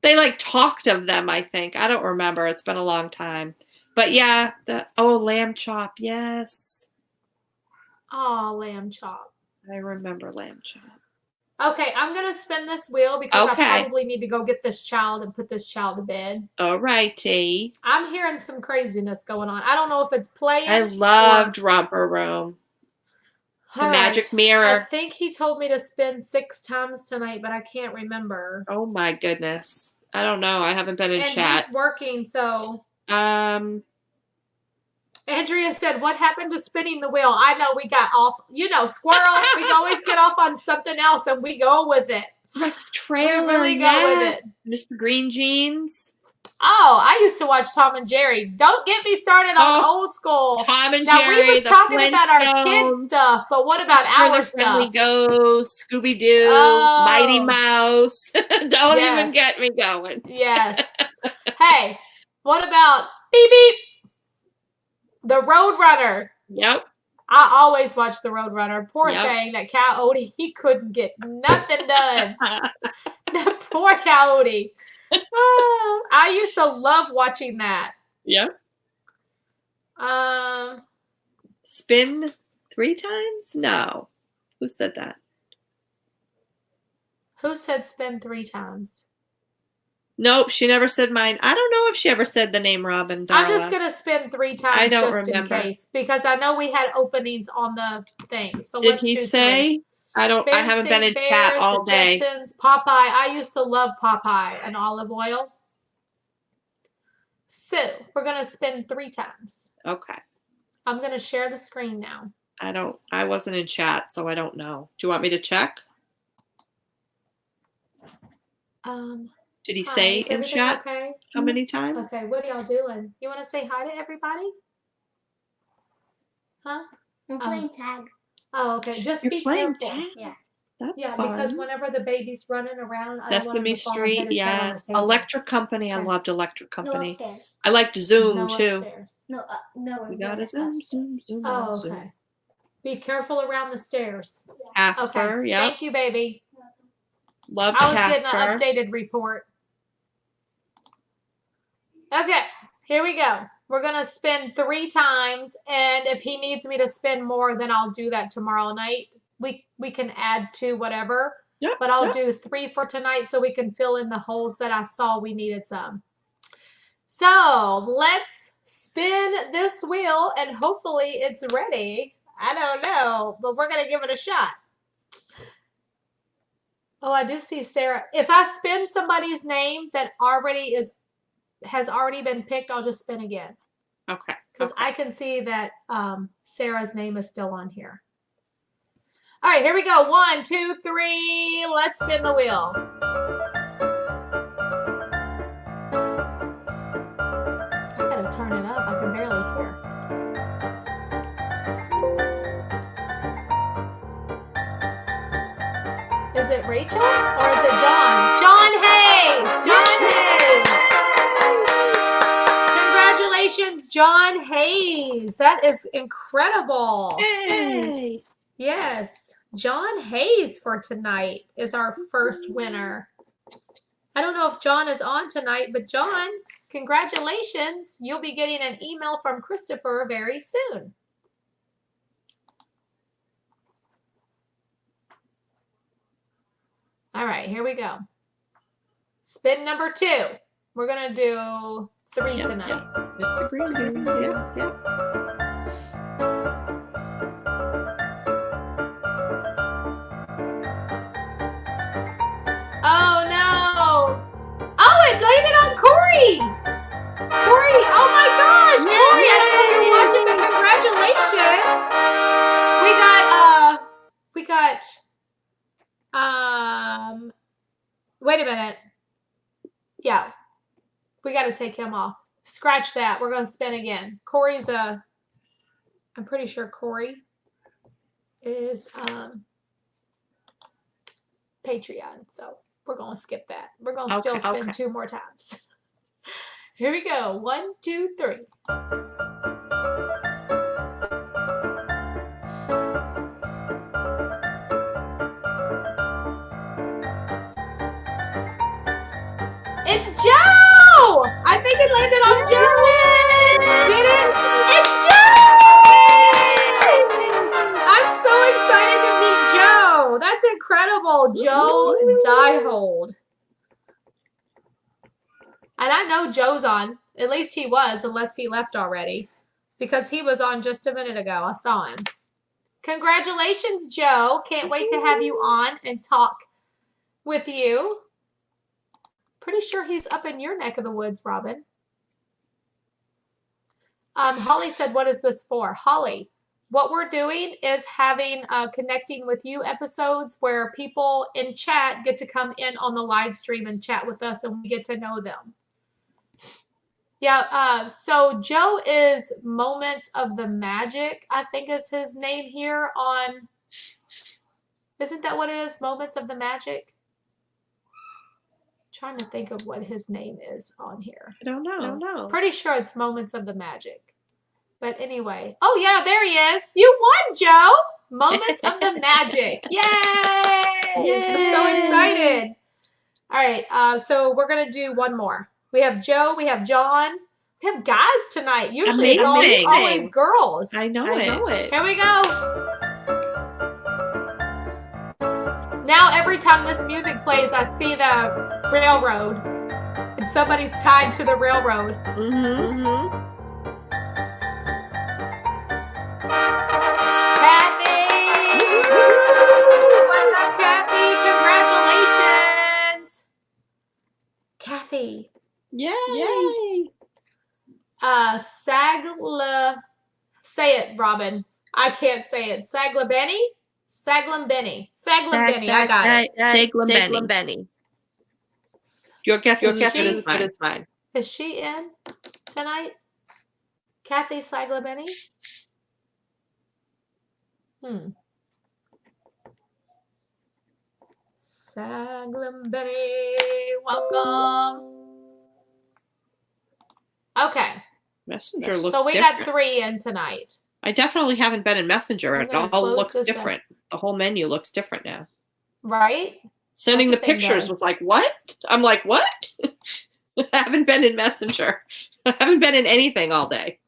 they like talked of them, I think. I don't remember. It's been a long time. But yeah, Lamb Chop, yes. Oh, Lamb Chop. I remember Lamb Chop. Okay, I'm going to spin this wheel because I probably need to go get this child and put this child to bed. All righty. I'm hearing some craziness going on. I don't know if it's playing. I loved Romper Room. The Magic Mirror. I think he told me to spin 6 times tonight, but I can't remember. Oh my goodness. I don't know. I haven't been in chat. And he's working, so. Andrea said, what happened to spinning the wheel? I know we got off, squirrel. We always get off on something else and we go with it. Rex Trailer. We really go with it. Mr. Green Jeans. Oh, I used to watch Tom and Jerry. Don't get me started on old school. Tom and now, Jerry. Now, we was talking about our kids' stuff, but what about our stuff? Ghost, Scooby-Doo, Mighty Mouse. Don't even get me going. Yes. Hey, what about beep beep? The Roadrunner. Yep. I always watch the Roadrunner. Poor thing, that Coyote, he couldn't get nothing done. That poor Coyote. I used to love watching that. Yep. Spin 3 times? No. Who said that? Who said spin 3 times? Nope, she never said mine. I don't know if she ever said the name Robin Darla. I'm just going to spin 3 times in case. Because I know we had openings on the thing. So did he say? 3. I haven't been in chat all day. Jetsons, Popeye. I used to love Popeye and Olive Oil. So we're going to spin 3 times. Okay. I'm going to share the screen now. I wasn't in chat, so I don't know. Do you want me to check? Did he say in chat okay? how many times? Okay, what are y'all doing? You want to say hi to everybody? Huh? I'm playing tag. Oh, okay. Just You're be playing careful. tag? Yeah. That's fun. Because whenever the baby's running around, I don't want him Sesame to fall and hit Street, his head on the yes. table. Electric Company, I Okay. loved Electric No Company. upstairs. I liked Zoom No too. upstairs. No. We got a Zoom. Oh, Zoom. okay. Be careful around the stairs. Casper, Okay. yep. Thank you, baby. Loved I was Casper. getting an updated report. Okay, here we go. We're going to spin 3 times, and if he needs me to spin more, then I'll do that tomorrow night. We can add to whatever, Yep, but I'll do 3 for tonight so we can fill in the holes that I saw we needed some. So let's spin this wheel, and hopefully it's ready. I don't know, but we're going to give it a shot. Oh, I do see Sarah. If I spin somebody's name that has already been picked, I'll just spin again. Okay. Because I can see that Sarah's name is still on here. All right, here we go. 1, 2, 3. Let's spin the wheel. I gotta turn it up. I can barely hear. Is it Rachel or is it John? John Hayes! John Hayes! Congratulations, John Hayes. That is incredible. Hey! Yes, John Hayes for tonight is our first winner. I don't know if John is on tonight, but John, congratulations. You'll be getting an email from Christopher very soon. All right, here we go. Spin number 2. We're going to do 3 tonight. Mr. Green Beans, yeah. Oh, no. Oh, it landed on Corey. Corey, oh my gosh. Corey, I don't know if you're watching, but congratulations. Wait a minute. Yeah. We got to take him off. Scratch that. We're going to spin again. Corey's I'm pretty sure Corey is Patreon. So we're going to skip that. We're going to still spin 2 more times. Here we go. 1, 2, 3. It's Joe! I think it landed on Joe. Did it? It's Joe! I'm so excited to meet Joe. That's incredible. Joe Diehold. And I know Joe's on. At least he was, unless he left already. Because he was on just a minute ago. I saw him. Congratulations, Joe. Can't wait to have you on and talk with you. Pretty sure he's up in your neck of the woods, Robin. Holly said, what is this for? Holly, what we're doing is having Connecting with You episodes where people in chat get to come in on the live stream and chat with us and we get to know them. Yeah, so Joe is Moments of the Magic, I think is his name here on, isn't that what it is? Moments of the Magic? Trying to think of what his name is on here. I don't know. Pretty sure it's Moments of the Magic. But anyway. Oh, yeah, there he is. You won, Joe. Moments of the Magic. Yay! Yay! I'm so excited. All right, so we're going to do one more. We have Joe. We have John. We have guys tonight. Usually it's always girls. I know it. Here we go. Now every time this music plays, I see the railroad. And somebody's tied to the railroad. Kathy! What's up, Kathy? Congratulations! Kathy. Yay! Sagla. Say it, Robin. I can't say it. Saglambeni? Saglambeni. Saglambeni. I got it. Saglambeni. Your guess is as good as mine. Is she in tonight? Kathy Saglambeni? Saglambeni, welcome. Okay. Messenger looks so we different. got 3 in tonight. I definitely haven't been in Messenger. It all looks different. The whole menu looks different now. Right? Sending Everything the pictures does. was like, what? I'm like, what? I haven't been in Messenger. I haven't been in anything all day.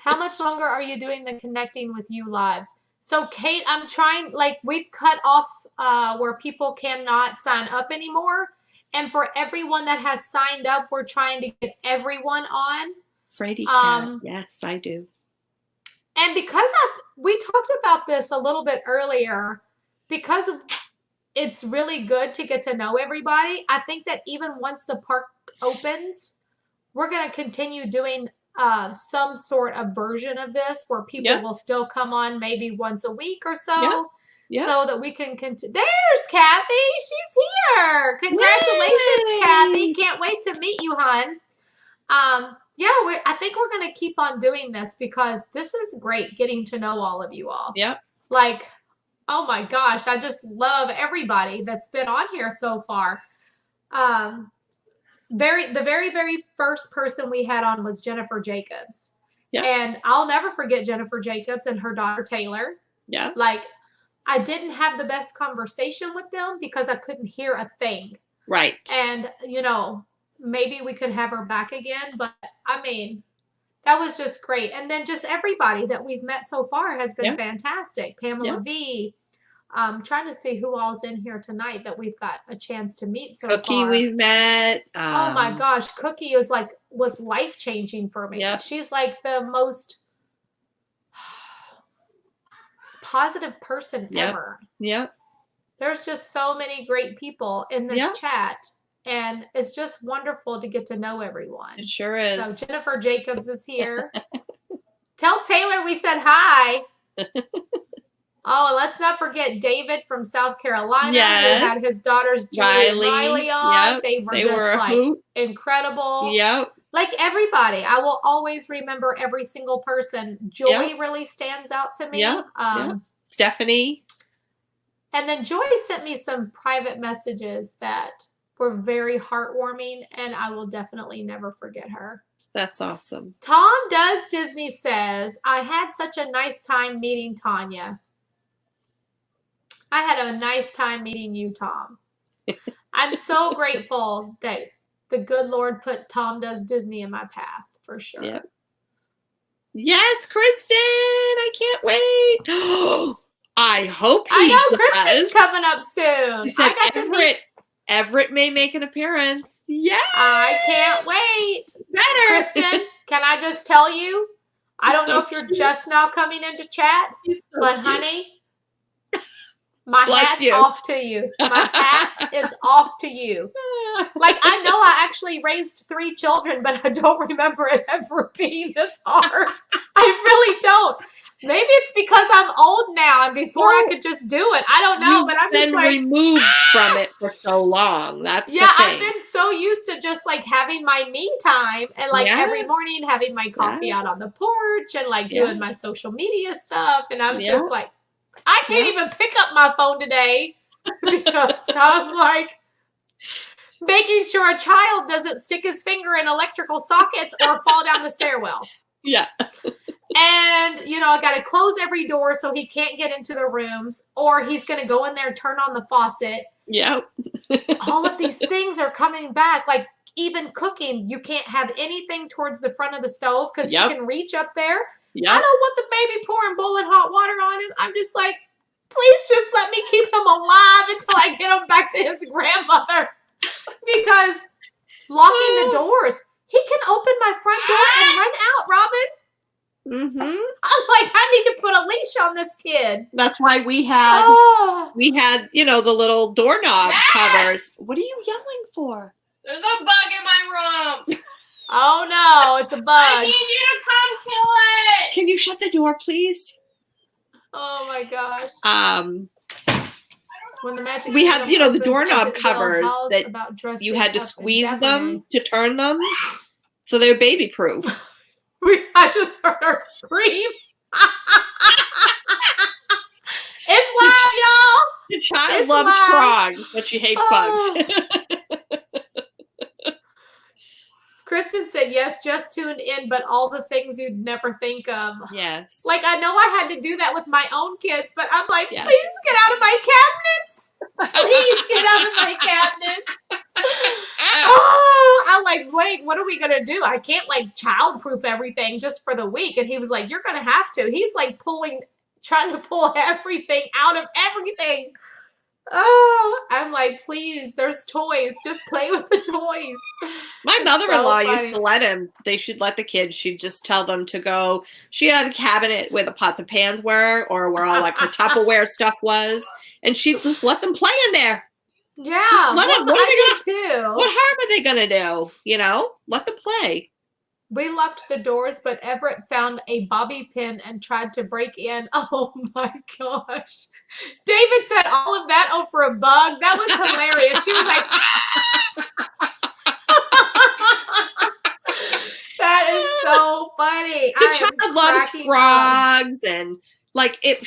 How much longer are you doing the Connecting with You lives? So, Kate, I'm trying, like, we've cut off where people cannot sign up anymore. And for everyone that has signed up, we're trying to get everyone on. Frady Cat. Yes, I do. And because we talked about this a little bit earlier, because it's really good to get to know everybody, I think that even once the park opens, we're going to continue doing some sort of version of this where people will still come on maybe once a week or so. So that we can continue. There's Kathy. She's here. Congratulations, Yay! Kathy. Can't wait to meet you, hon. I think we're going to keep on doing this because this is great getting to know all of you all. Yep. Like, oh my gosh, I just love everybody that's been on here so far. The very first person we had on was Jennifer Jacobs. Yep. And I'll never forget Jennifer Jacobs and her daughter Taylor. Yeah. Like, I didn't have the best conversation with them because I couldn't hear a thing. Right. And, maybe we could have her back again. But, I mean, that was just great. And then just everybody that we've met so far has been fantastic. Pamela V. I'm trying to see who all's in here tonight that we've got a chance to meet so Cookie far. We've met. Oh, my gosh. Cookie was life-changing for me. Yep. She's like the most positive person ever. Yep. There's just so many great people in this chat, and it's just wonderful to get to know everyone. It sure is. So Jennifer Jacobs is here. Tell Taylor we said hi. Oh, and let's not forget David from South Carolina who had his daughters Julie and Riley on. Yep. They were just incredible. Yep. Like everybody, I will always remember every single person. Joy really stands out to me. Stephanie. And then Joy sent me some private messages that were very heartwarming, and I will definitely never forget her. That's awesome. Tom Does Disney says, I had such a nice time meeting Tanya. I had a nice time meeting you, Tom. I'm so grateful that the good Lord put Tom Does Disney in my path, for sure. Yep. Yes, Kristen! I can't wait. I hope he I know does. Kristen's coming up soon. You said Everett may make an appearance. Yeah. I can't wait. Better. Kristen, can I just tell you? I don't know if you're just now coming into chat, but honey, my hat's off to you. My hat is off to you. Like, I know I actually raised 3 children, but I don't remember it ever being this hard. I really don't. Maybe it's because I'm old now and before I could just do it. I don't know, but I'm just been like removed from it for so long. That's the thing. I've been so used to just like having my me time and like every morning having my coffee out on the porch and like doing my social media stuff. And I was just like, I can't even pick up my phone today because I'm like making sure a child doesn't stick his finger in electrical sockets or fall down the stairwell. Yeah. And, I got to close every door so he can't get into the rooms, or he's going to go in there and turn on the faucet. Yep. All of these things are coming back. Like, even cooking, you can't have anything towards the front of the stove because he can reach up there. Yep. I don't want the baby pouring boiling hot water on him. I'm just like, please just let me keep him alive until I get him back to his grandmother. Because locking the doors, he can open my front door and run out, Robin. Mm-hmm. I'm like, I need to put a leash on this kid. That's why we had, the little doorknob covers. What are you yelling for? There's a bug in my room. Oh no, it's a bug. I need you to come kill it. Can you shut the door, please? Oh my gosh. When the magic we had, the opens, doorknob as it will, covers how's that about you dressing had to up in squeeze them Dapper to turn them, so they're baby proof. I just heard her scream. It's loud, y'all. The child It's loves loud. frogs, but she hates bugs. Kristen said, yes, just tuned in, but all the things you'd never think of. Yes. Like, I know I had to do that with my own kids, but I'm like, Yes. please get out of my cabinets. Please get out of my cabinets. Oh, I'm like, wait, what are we going to do? I can't, like, child-proof everything just for the week. And he was like, you're going to have to. He's, like, trying to pull everything out of everything. Oh, I'm like, please, there's toys. Just play with the toys. My mother-in-law used to let him. They should let the kids. She'd just tell them to go. She had a cabinet where the pots and pans were, or where all like her Tupperware stuff was, and she'd just let them play in there. Yeah, let them. What harm are they gonna do? Let them play. We locked the doors, but Everett found a bobby pin and tried to break in. Oh my gosh. David said all of that over a bug. That was hilarious. She was like, that is so funny. The child loves frogs and like if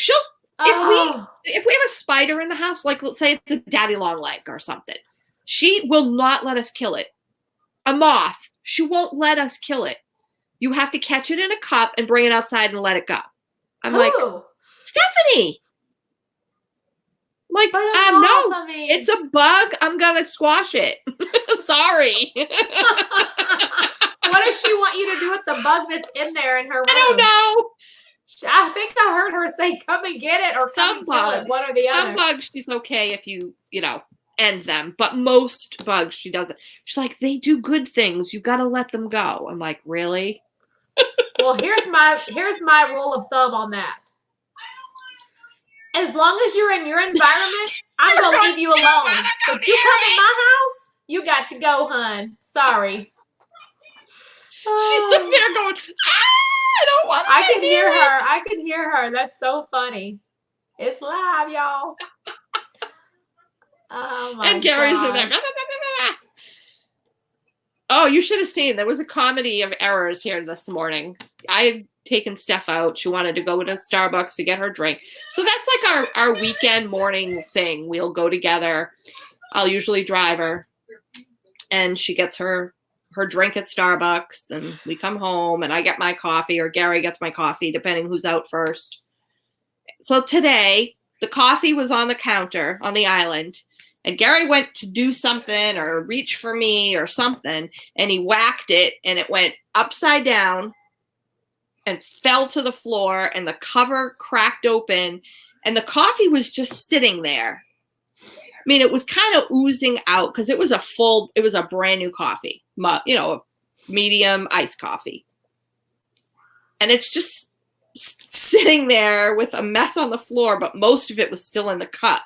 we have a spider in the house, like let's say it's a daddy long leg or something, she will not let us kill it. A moth, she won't let us kill it. You have to catch it in a cup and bring it outside and let it go. I'm like, Stephanie. I'm like, no, it's a bug. I'm gonna squash it. Sorry. What does she want you to do with the bug that's in there in her room? I don't know. I think I heard her say, "Come and get it," or "Come and kill it." One or the other. Some bugs, she's okay if you end them, but most bugs she doesn't. She's like, they do good things. You got to let them go. I'm like, really? Well, here's my rule of thumb on that. As long as you're in your environment, I'm gonna leave you alone. But you come in my house, you got to go, hun. Sorry. She's sitting there going, I don't want to. I can hear her. I can hear her. That's so funny. It's live, y'all. Oh my god. And Gary's in there. Oh, you should have seen. There was a comedy of errors here this morning. I had taken Steph out. She wanted to go to Starbucks to get her drink. So that's like our weekend morning thing. We'll go together. I'll usually drive her. And she gets her drink at Starbucks. And we come home and I get my coffee or Gary gets my coffee, depending who's out first. So today, the coffee was on the counter on the island. And Gary went to do something or reach for me or something, and he whacked it, and it went upside down and fell to the floor, and the cover cracked open, and the coffee was just sitting there. I mean, it was kind of oozing out because it was a brand new coffee, a medium iced coffee. And it's just sitting there with a mess on the floor, but most of it was still in the cup.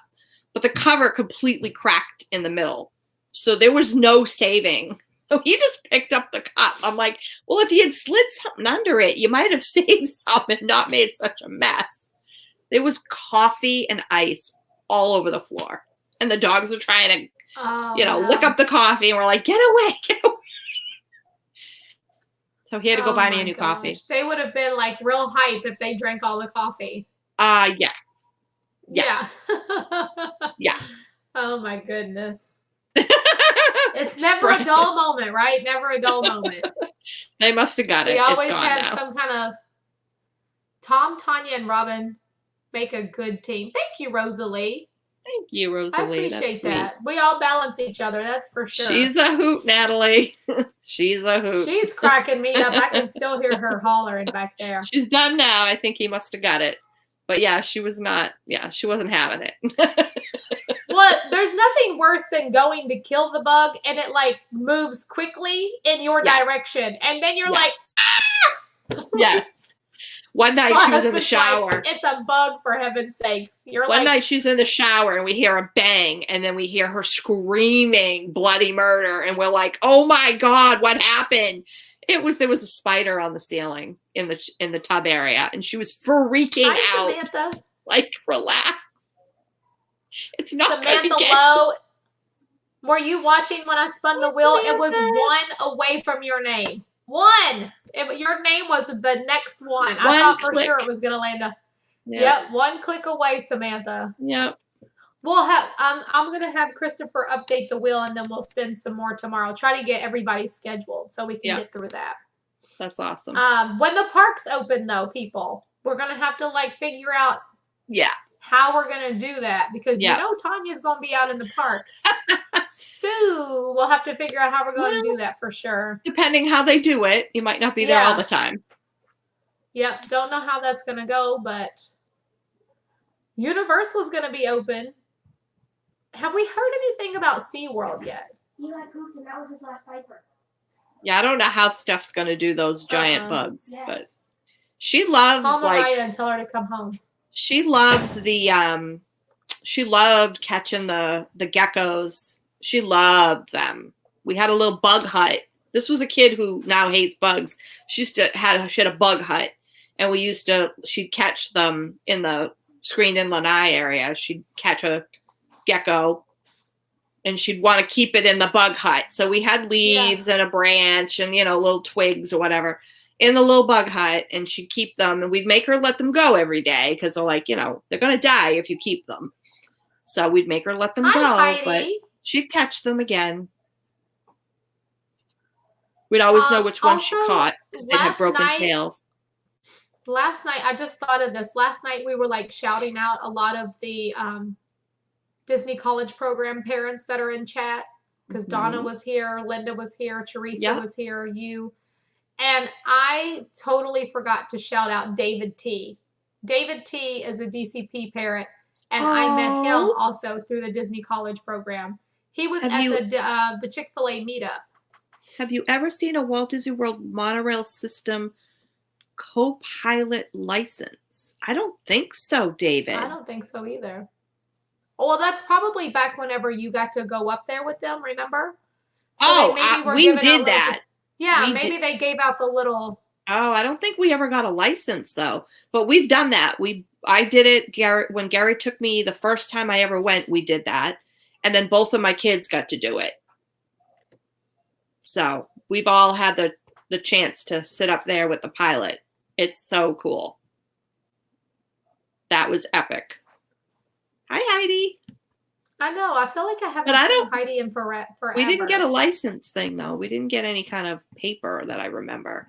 But the cover completely cracked in the middle. So there was no saving. So he just picked up the cup. I'm like, well, if you had slid something under it, you might have saved some and not made such a mess. There was coffee and ice all over the floor. And the dogs are trying to, lick up the coffee. And we're like, get away, get away. So he had to go buy me a new coffee. They would have been like real hype if they drank all the coffee. Yeah. Yeah. Oh my goodness. It's never a dull moment, right? Never a dull moment. They must have got it. We always have some kind of Tom, Tanya, and Robin make a good team. Thank you, Rosalie. Thank you, Rosalie. I appreciate that. We all balance each other, that's for sure. She's a hoot, Natalie. She's a hoot. She's cracking me up. I can still hear her hollering back there. She's done now. I think he must have got it. But yeah, she wasn't having it. Well, there's nothing worse than going to kill the bug and it like moves quickly in your direction. And then you're like, ah! Yes. One night she was in the shower. Like, it's a bug, for heaven's sakes. One night she's in the shower and we hear a bang and then we hear her screaming bloody murder. And we're like, oh my God, what happened? There was a spider on the ceiling in the tub area and she was freaking out. Samantha. Like, relax. It's not Samantha Lowe. Were you watching when I spun the wheel? It was one away from your name. One. Your name was the next one. I thought for sure it was going to land a. Yep, one click away, Samantha. Yep. We'll have. I'm going to have Christopher update the wheel, and then we'll spin some more tomorrow. Try to get everybody scheduled so we can get through that. That's awesome. When the parks open, though, people, we're going to have to figure out. Yeah. How we're going to do that, because Tanya's going to be out in the parks. So we'll have to figure out how we're going to do that for sure. Depending how they do it, you might not be there all the time. Yep, don't know how that's going to go, but Universal's going to be open. Have we heard anything about SeaWorld yet? He had pooped, and that was his last diaper. Yeah, I don't know how Steph's going to do those giant bugs, but she loves Call Mariah and tell her to come home. She loves she loved catching the geckos. She loved them. We had a little bug hut. This was a kid who now hates bugs. She had a bug hut, and she'd catch them in the screened in lanai area. She'd catch a gecko, and she'd want to keep it in the bug hut. So we had leaves and a branch and, little twigs or whatever in the little bug hut, and she'd keep them, and we'd make her let them go every day because they're they're going to die if you keep them. So we'd make her let them go, Heidi. but she'd catch them again. We'd always know which one she caught. They'd have broken tails. Last night, I just thought of this. Last night, we were shouting out a lot of the Disney College Program parents that are in chat, because Donna was here, Linda was here, Teresa was here, you. And I totally forgot to shout out David T. David T is a DCP parent, and I met him also through the Disney College Program. He was at the Chick-fil-A meetup. Have you ever seen a Walt Disney World monorail system co-pilot license? I don't think so, David. I don't think so either. Well, that's probably back whenever you got to go up there with them, remember? So we did that. Yeah, maybe they gave out the little. Oh, I don't think we ever got a license though. But we've done that. I did it, when Gary took me the first time I ever went, we did that. And then both of my kids got to do it. So we've all had the chance to sit up there with the pilot. It's so cool. That was epic. Hi, Heidi. I know. I feel like I haven't seen Heidi in forever. We didn't get a license thing, though. We didn't get any kind of paper that I remember.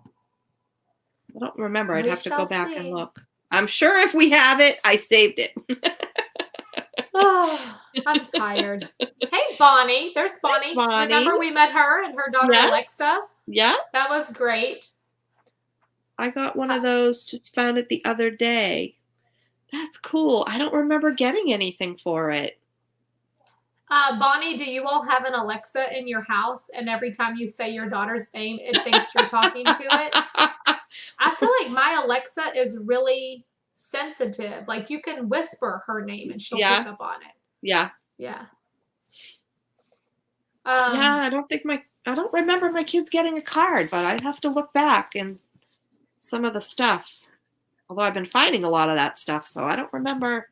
I don't remember. I'd have to go back and look. I'm sure if we have it, I saved it. Oh, I'm tired. Hey, Bonnie. There's Bonnie. Remember we met her and her daughter Alexa? Yeah. That was great. I got one of those, just found it the other day. That's cool. I don't remember getting anything for it. Bonnie, do you all have an Alexa in your house, and every time you say your daughter's name, it thinks you're talking to it? I feel like my Alexa is really sensitive. You can whisper her name and she'll pick up on it. Yeah. Yeah. I don't remember my kids getting a card, but I'd have to look back and some of the stuff. Although I've been finding a lot of that stuff, so I don't remember.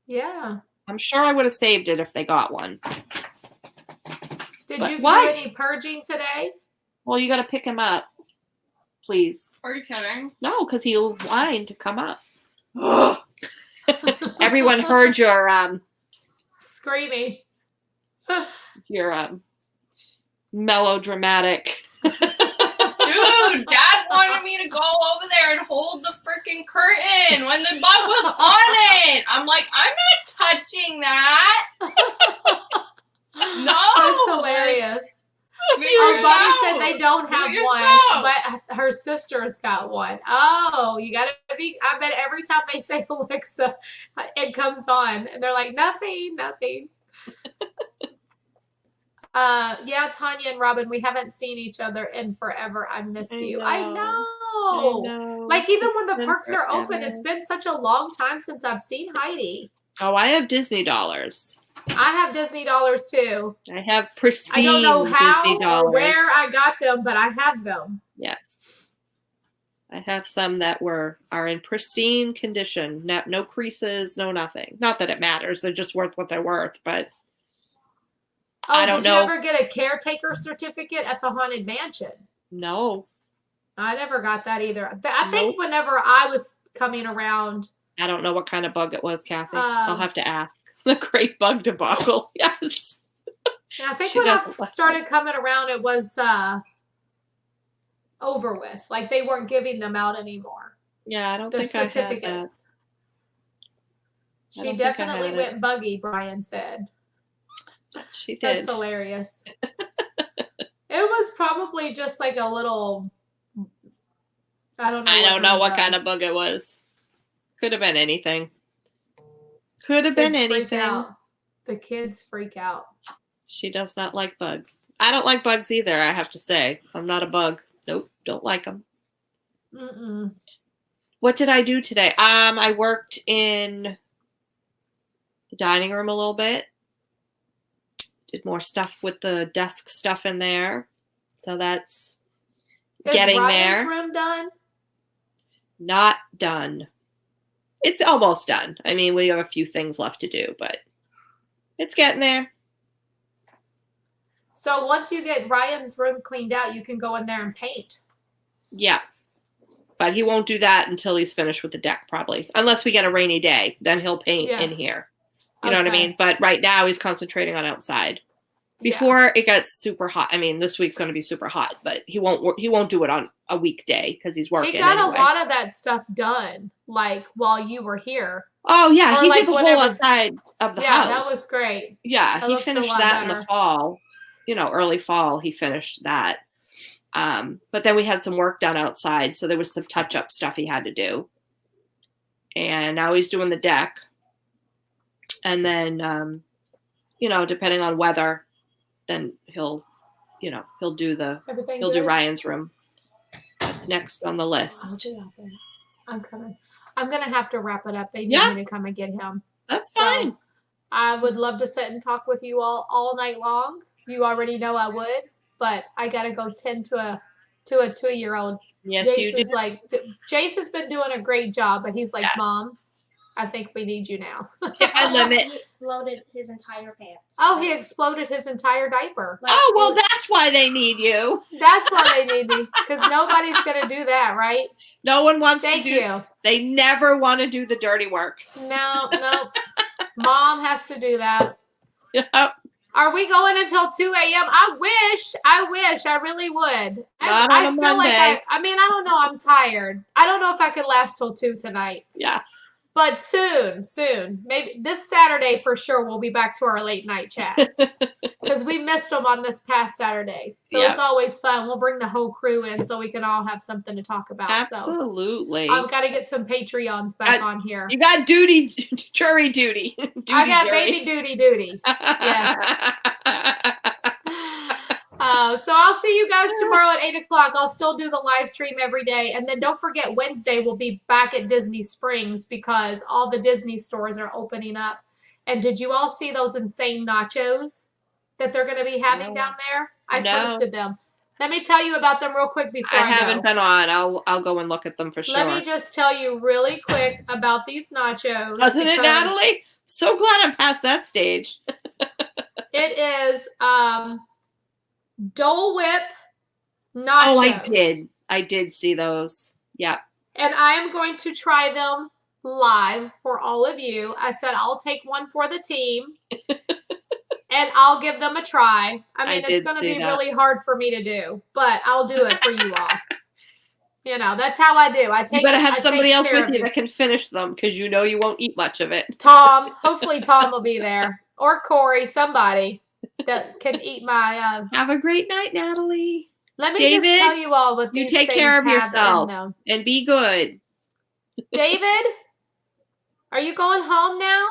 Yeah. I'm sure I would have saved it if they got one. Did you do any purging today? Well, you got to pick him up, please. Are you kidding? No, because he'll whine to come up. Everyone heard your screaming. Your melodramatic. Dude, Dad wanted me to go over there and hold the freaking curtain when the bug was on it. I'm like, I'm not touching that. No. That's hilarious. Bonnie said they don't have one, but her sister's got one. Oh, you gotta be. I bet every time they say Alexa, it comes on, and they're like, nothing. Yeah, Tanya and Robin, we haven't seen each other in forever. I miss you. I know. Even when the parks are open, it's been such a long time since I've seen Heidi. Oh, I have Disney dollars. I have Disney dollars too. I have pristine. I don't know how Disney dollars. or where I got them, but I have them. Yes. I have some that are in pristine condition. No creases, no nothing. Not that it matters. They're just worth what they're worth, but I don't know. Did you ever get a caretaker certificate at the Haunted Mansion? No. I never got that either. I think whenever I was coming around. I don't know what kind of bug it was, Kathy. I'll have to ask. The Great Bug Debacle. Yes. Yeah, I think when I started coming around, it was over with. Like they weren't giving them out anymore. Yeah, I don't think I had that. She definitely went buggy, Brian said. She did. That's hilarious. It was probably just like a little. I don't know. I don't know what kind of bug it was. Could have been anything. Could have been anything. The kids freak out. She does not like bugs. I don't like bugs either, I have to say. I'm not a bug. Nope, don't like them. Mm-mm. What did I do today? I worked in the dining room a little bit. Did more stuff with the desk stuff in there. So that's getting there. Is Ryan's room done? Not done. It's almost done. I mean, we have a few things left to do, but it's getting there. So once you get Ryan's room cleaned out, you can go in there and paint. Yeah. But he won't do that until he's finished with the deck, probably. Unless we get a rainy day. Then he'll paint in here. You know what I mean? But right now he's concentrating on outside. Before it gets super hot. I mean, this week's going to be super hot, but he won't do it on a weekday because he's working. He got a lot of that stuff done, like while you were here. Oh yeah, he did the whole outside of the house. Yeah, that was great. Yeah, he finished that in the fall. You know, early fall, he finished that. But then we had some work done outside, so there was some touch-up stuff he had to do. And now he's doing the deck. And then, you know, depending on weather, then he'll do Ryan's room. That's next on the list. I'm coming. I'm gonna have to wrap it up. They need me to come and get him. That's fine. I would love to sit and talk with you all night long. You already know I would, but I gotta go tend to a 2-year-old. Yes, Jace has been doing a great job, but he's like, Mom, I think we need you now. He exploded his entire pants. Oh, he exploded his entire diaper. Well, that's why they need you. That's why they need me, because nobody's going to do that, right? No one wants to do. Thank you. They never want to do the dirty work. No. Mom has to do that. Yep. Are we going until 2 a.m.? I wish. I really would. Not on a feel Monday. like I don't know. I'm tired. I don't know if I could last till 2 tonight. Yeah. But soon, maybe this Saturday for sure, we'll be back to our late night chats because we missed them on this past Saturday. So it's always fun. We'll bring the whole crew in so we can all have something to talk about. Absolutely. So I've got to get some Patreons back on here. You got jury duty. I got baby duty. Yes. So I'll see you guys tomorrow at 8 o'clock. I'll still do the live stream every day. And then don't forget, Wednesday we'll be back at Disney Springs because all the Disney stores are opening up. And did you all see those insane nachos that they're going to be having down there? I posted them. Let me tell you about them real quick before I haven't been on. I'll go and look at them for sure. Let me just tell you really quick about these nachos. Doesn't it, Natalie? So glad I'm past that stage. It is Dole Whip nachos. Oh, I did see those. Yeah. And I am going to try them live for all of you. I said I'll take one for the team and I'll give them a try. I mean, it's going to be really hard for me to do, but I'll do it for you all. You know, that's how I do. You better have somebody else with you that can finish them because you know you won't eat much of it. Tom. Hopefully Tom will be there. Or Corey, somebody that can eat my... Have a great night, Natalie. Let me just tell you all what these things have. You take care of yourself and be good. David, are you going home now?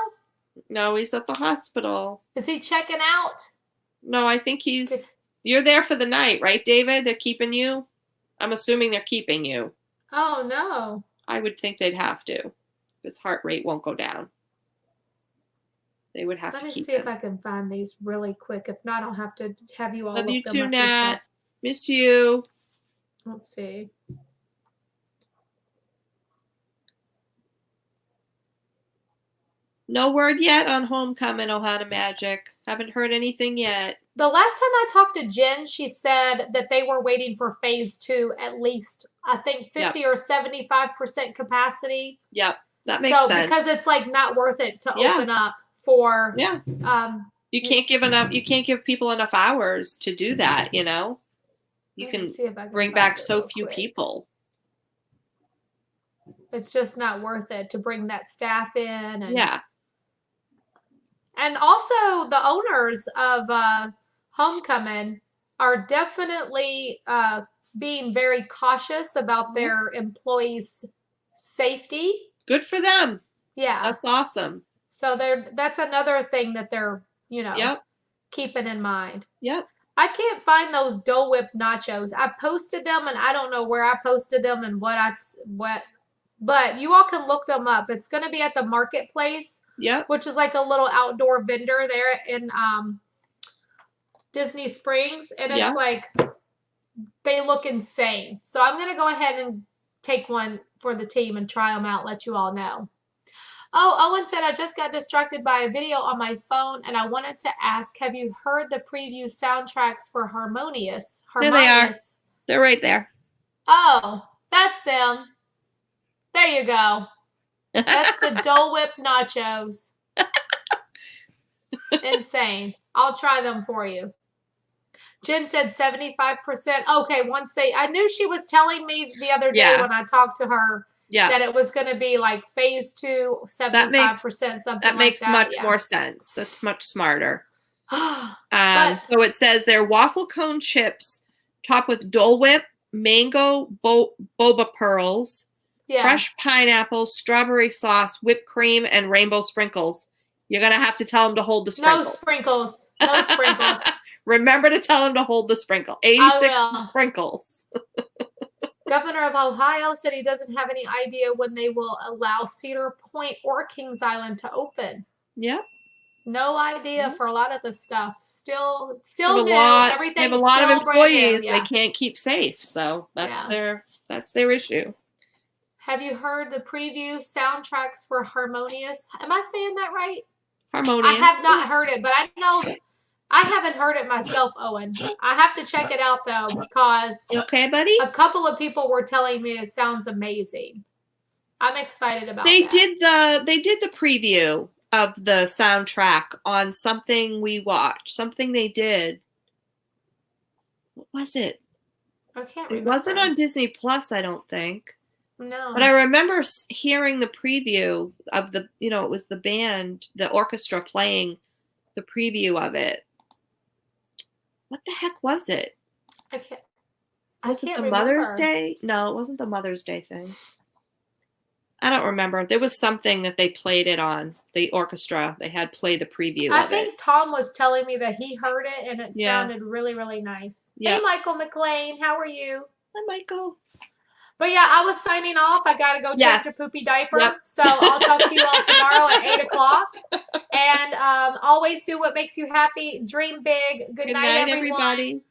No, he's at the hospital. Is he checking out? No, I think you're there for the night, right, David? They're keeping you? I'm assuming they're keeping you. Oh, no. I would think they'd have to. His heart rate won't go down. They would have to keep him. Let me see if I can find these really quick. If not, I'll have to have you all look them up. Love you too, Nat. Miss you. Let's see. No word yet on Homecoming, Ohana Magic. Haven't heard anything yet. The last time I talked to Jen, she said that they were waiting for phase 2 at least, I think 50 or 75% capacity. Yep, that makes sense. So because it's like not worth it to open up for you can't give people enough hours to do that, you know. You can bring back so few people. It's just not worth it to bring that staff in. And, yeah. And also the owners of Homecoming are definitely being very cautious about their employees' safety. Good for them. Yeah. That's awesome. So that's another thing that they're, keeping in mind. Yep. I can't find those Dole Whip nachos. I posted them and I don't know where I posted them and but you all can look them up. It's going to be at the marketplace. Yep. Which is like a little outdoor vendor there in Disney Springs. And it's like, they look insane. So I'm going to go ahead and take one for the team and try them out, let you all know. Oh, Owen said, I just got distracted by a video on my phone and I wanted to ask, have you heard the preview soundtracks for Harmonious? There they are. They're right there. Oh, that's them. There you go. That's the Dole Whip nachos. Insane. I'll try them for you. Jen said 75%. Okay, I knew she was telling me the other day when I talked to her that it was going to be like phase 2, 75%, something like that. That makes much more sense. That's much smarter. So it says they're waffle cone chips topped with Dole Whip, mango boba pearls, fresh pineapple, strawberry sauce, whipped cream, and rainbow sprinkles. You're going to have to tell them to hold the sprinkles. No sprinkles. No sprinkles. Remember to tell them to hold the sprinkle. 86 sprinkles. Governor of Ohio said he doesn't have any idea when they will allow Cedar Point or Kings Island to open. Yeah. No idea for a lot of the stuff. Still new. Everything's they have a lot of employees they can't keep safe, so that's their issue. Have you heard the preview soundtracks for Harmonious? Am I saying that right? Harmonious. I have not heard it, but I know I haven't heard it myself, Owen. I have to check it out though because okay, buddy. A couple of people were telling me it sounds amazing. I'm excited about They that. They did the preview of the soundtrack on something we watched. Something they did. What was it? I can't remember. It wasn't on Disney Plus, I don't think. No. But I remember hearing the preview of it was the band, the orchestra playing the preview of it. What the heck was it? Was it the Mother's Day? No, it wasn't the Mother's Day thing. I don't remember. There was something that they played it on. The orchestra, they had play the preview I think Tom was telling me that he heard it and it sounded really, really nice. Yeah. Hey, Michael McLean. How are you? Hi, Michael. But yeah, I was signing off. I got to go change your poopy diaper. Yep. So I'll talk to you all tomorrow at 8 o'clock. And always do what makes you happy. Dream big. Good night, everybody.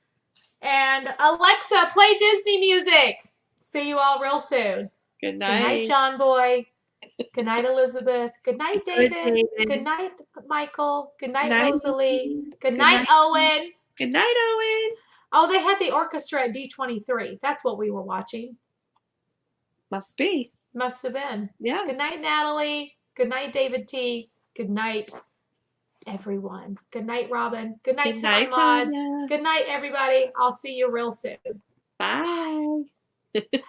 And Alexa, play Disney music. See you all real soon. Good night. Good night, John Boy. Good night, Elizabeth. Good night, David. Good night, Michael. Good night, Rosalie. Good night, Owen. Good night, Owen. Oh, they had the orchestra at D23. That's what we were watching. Must be. Must have been. Yeah. Good night, Natalie. Good night, David T. Good night, everyone. Good night, Robin. Good night to my mods. Good night, everybody. I'll see you real soon. Bye. Bye.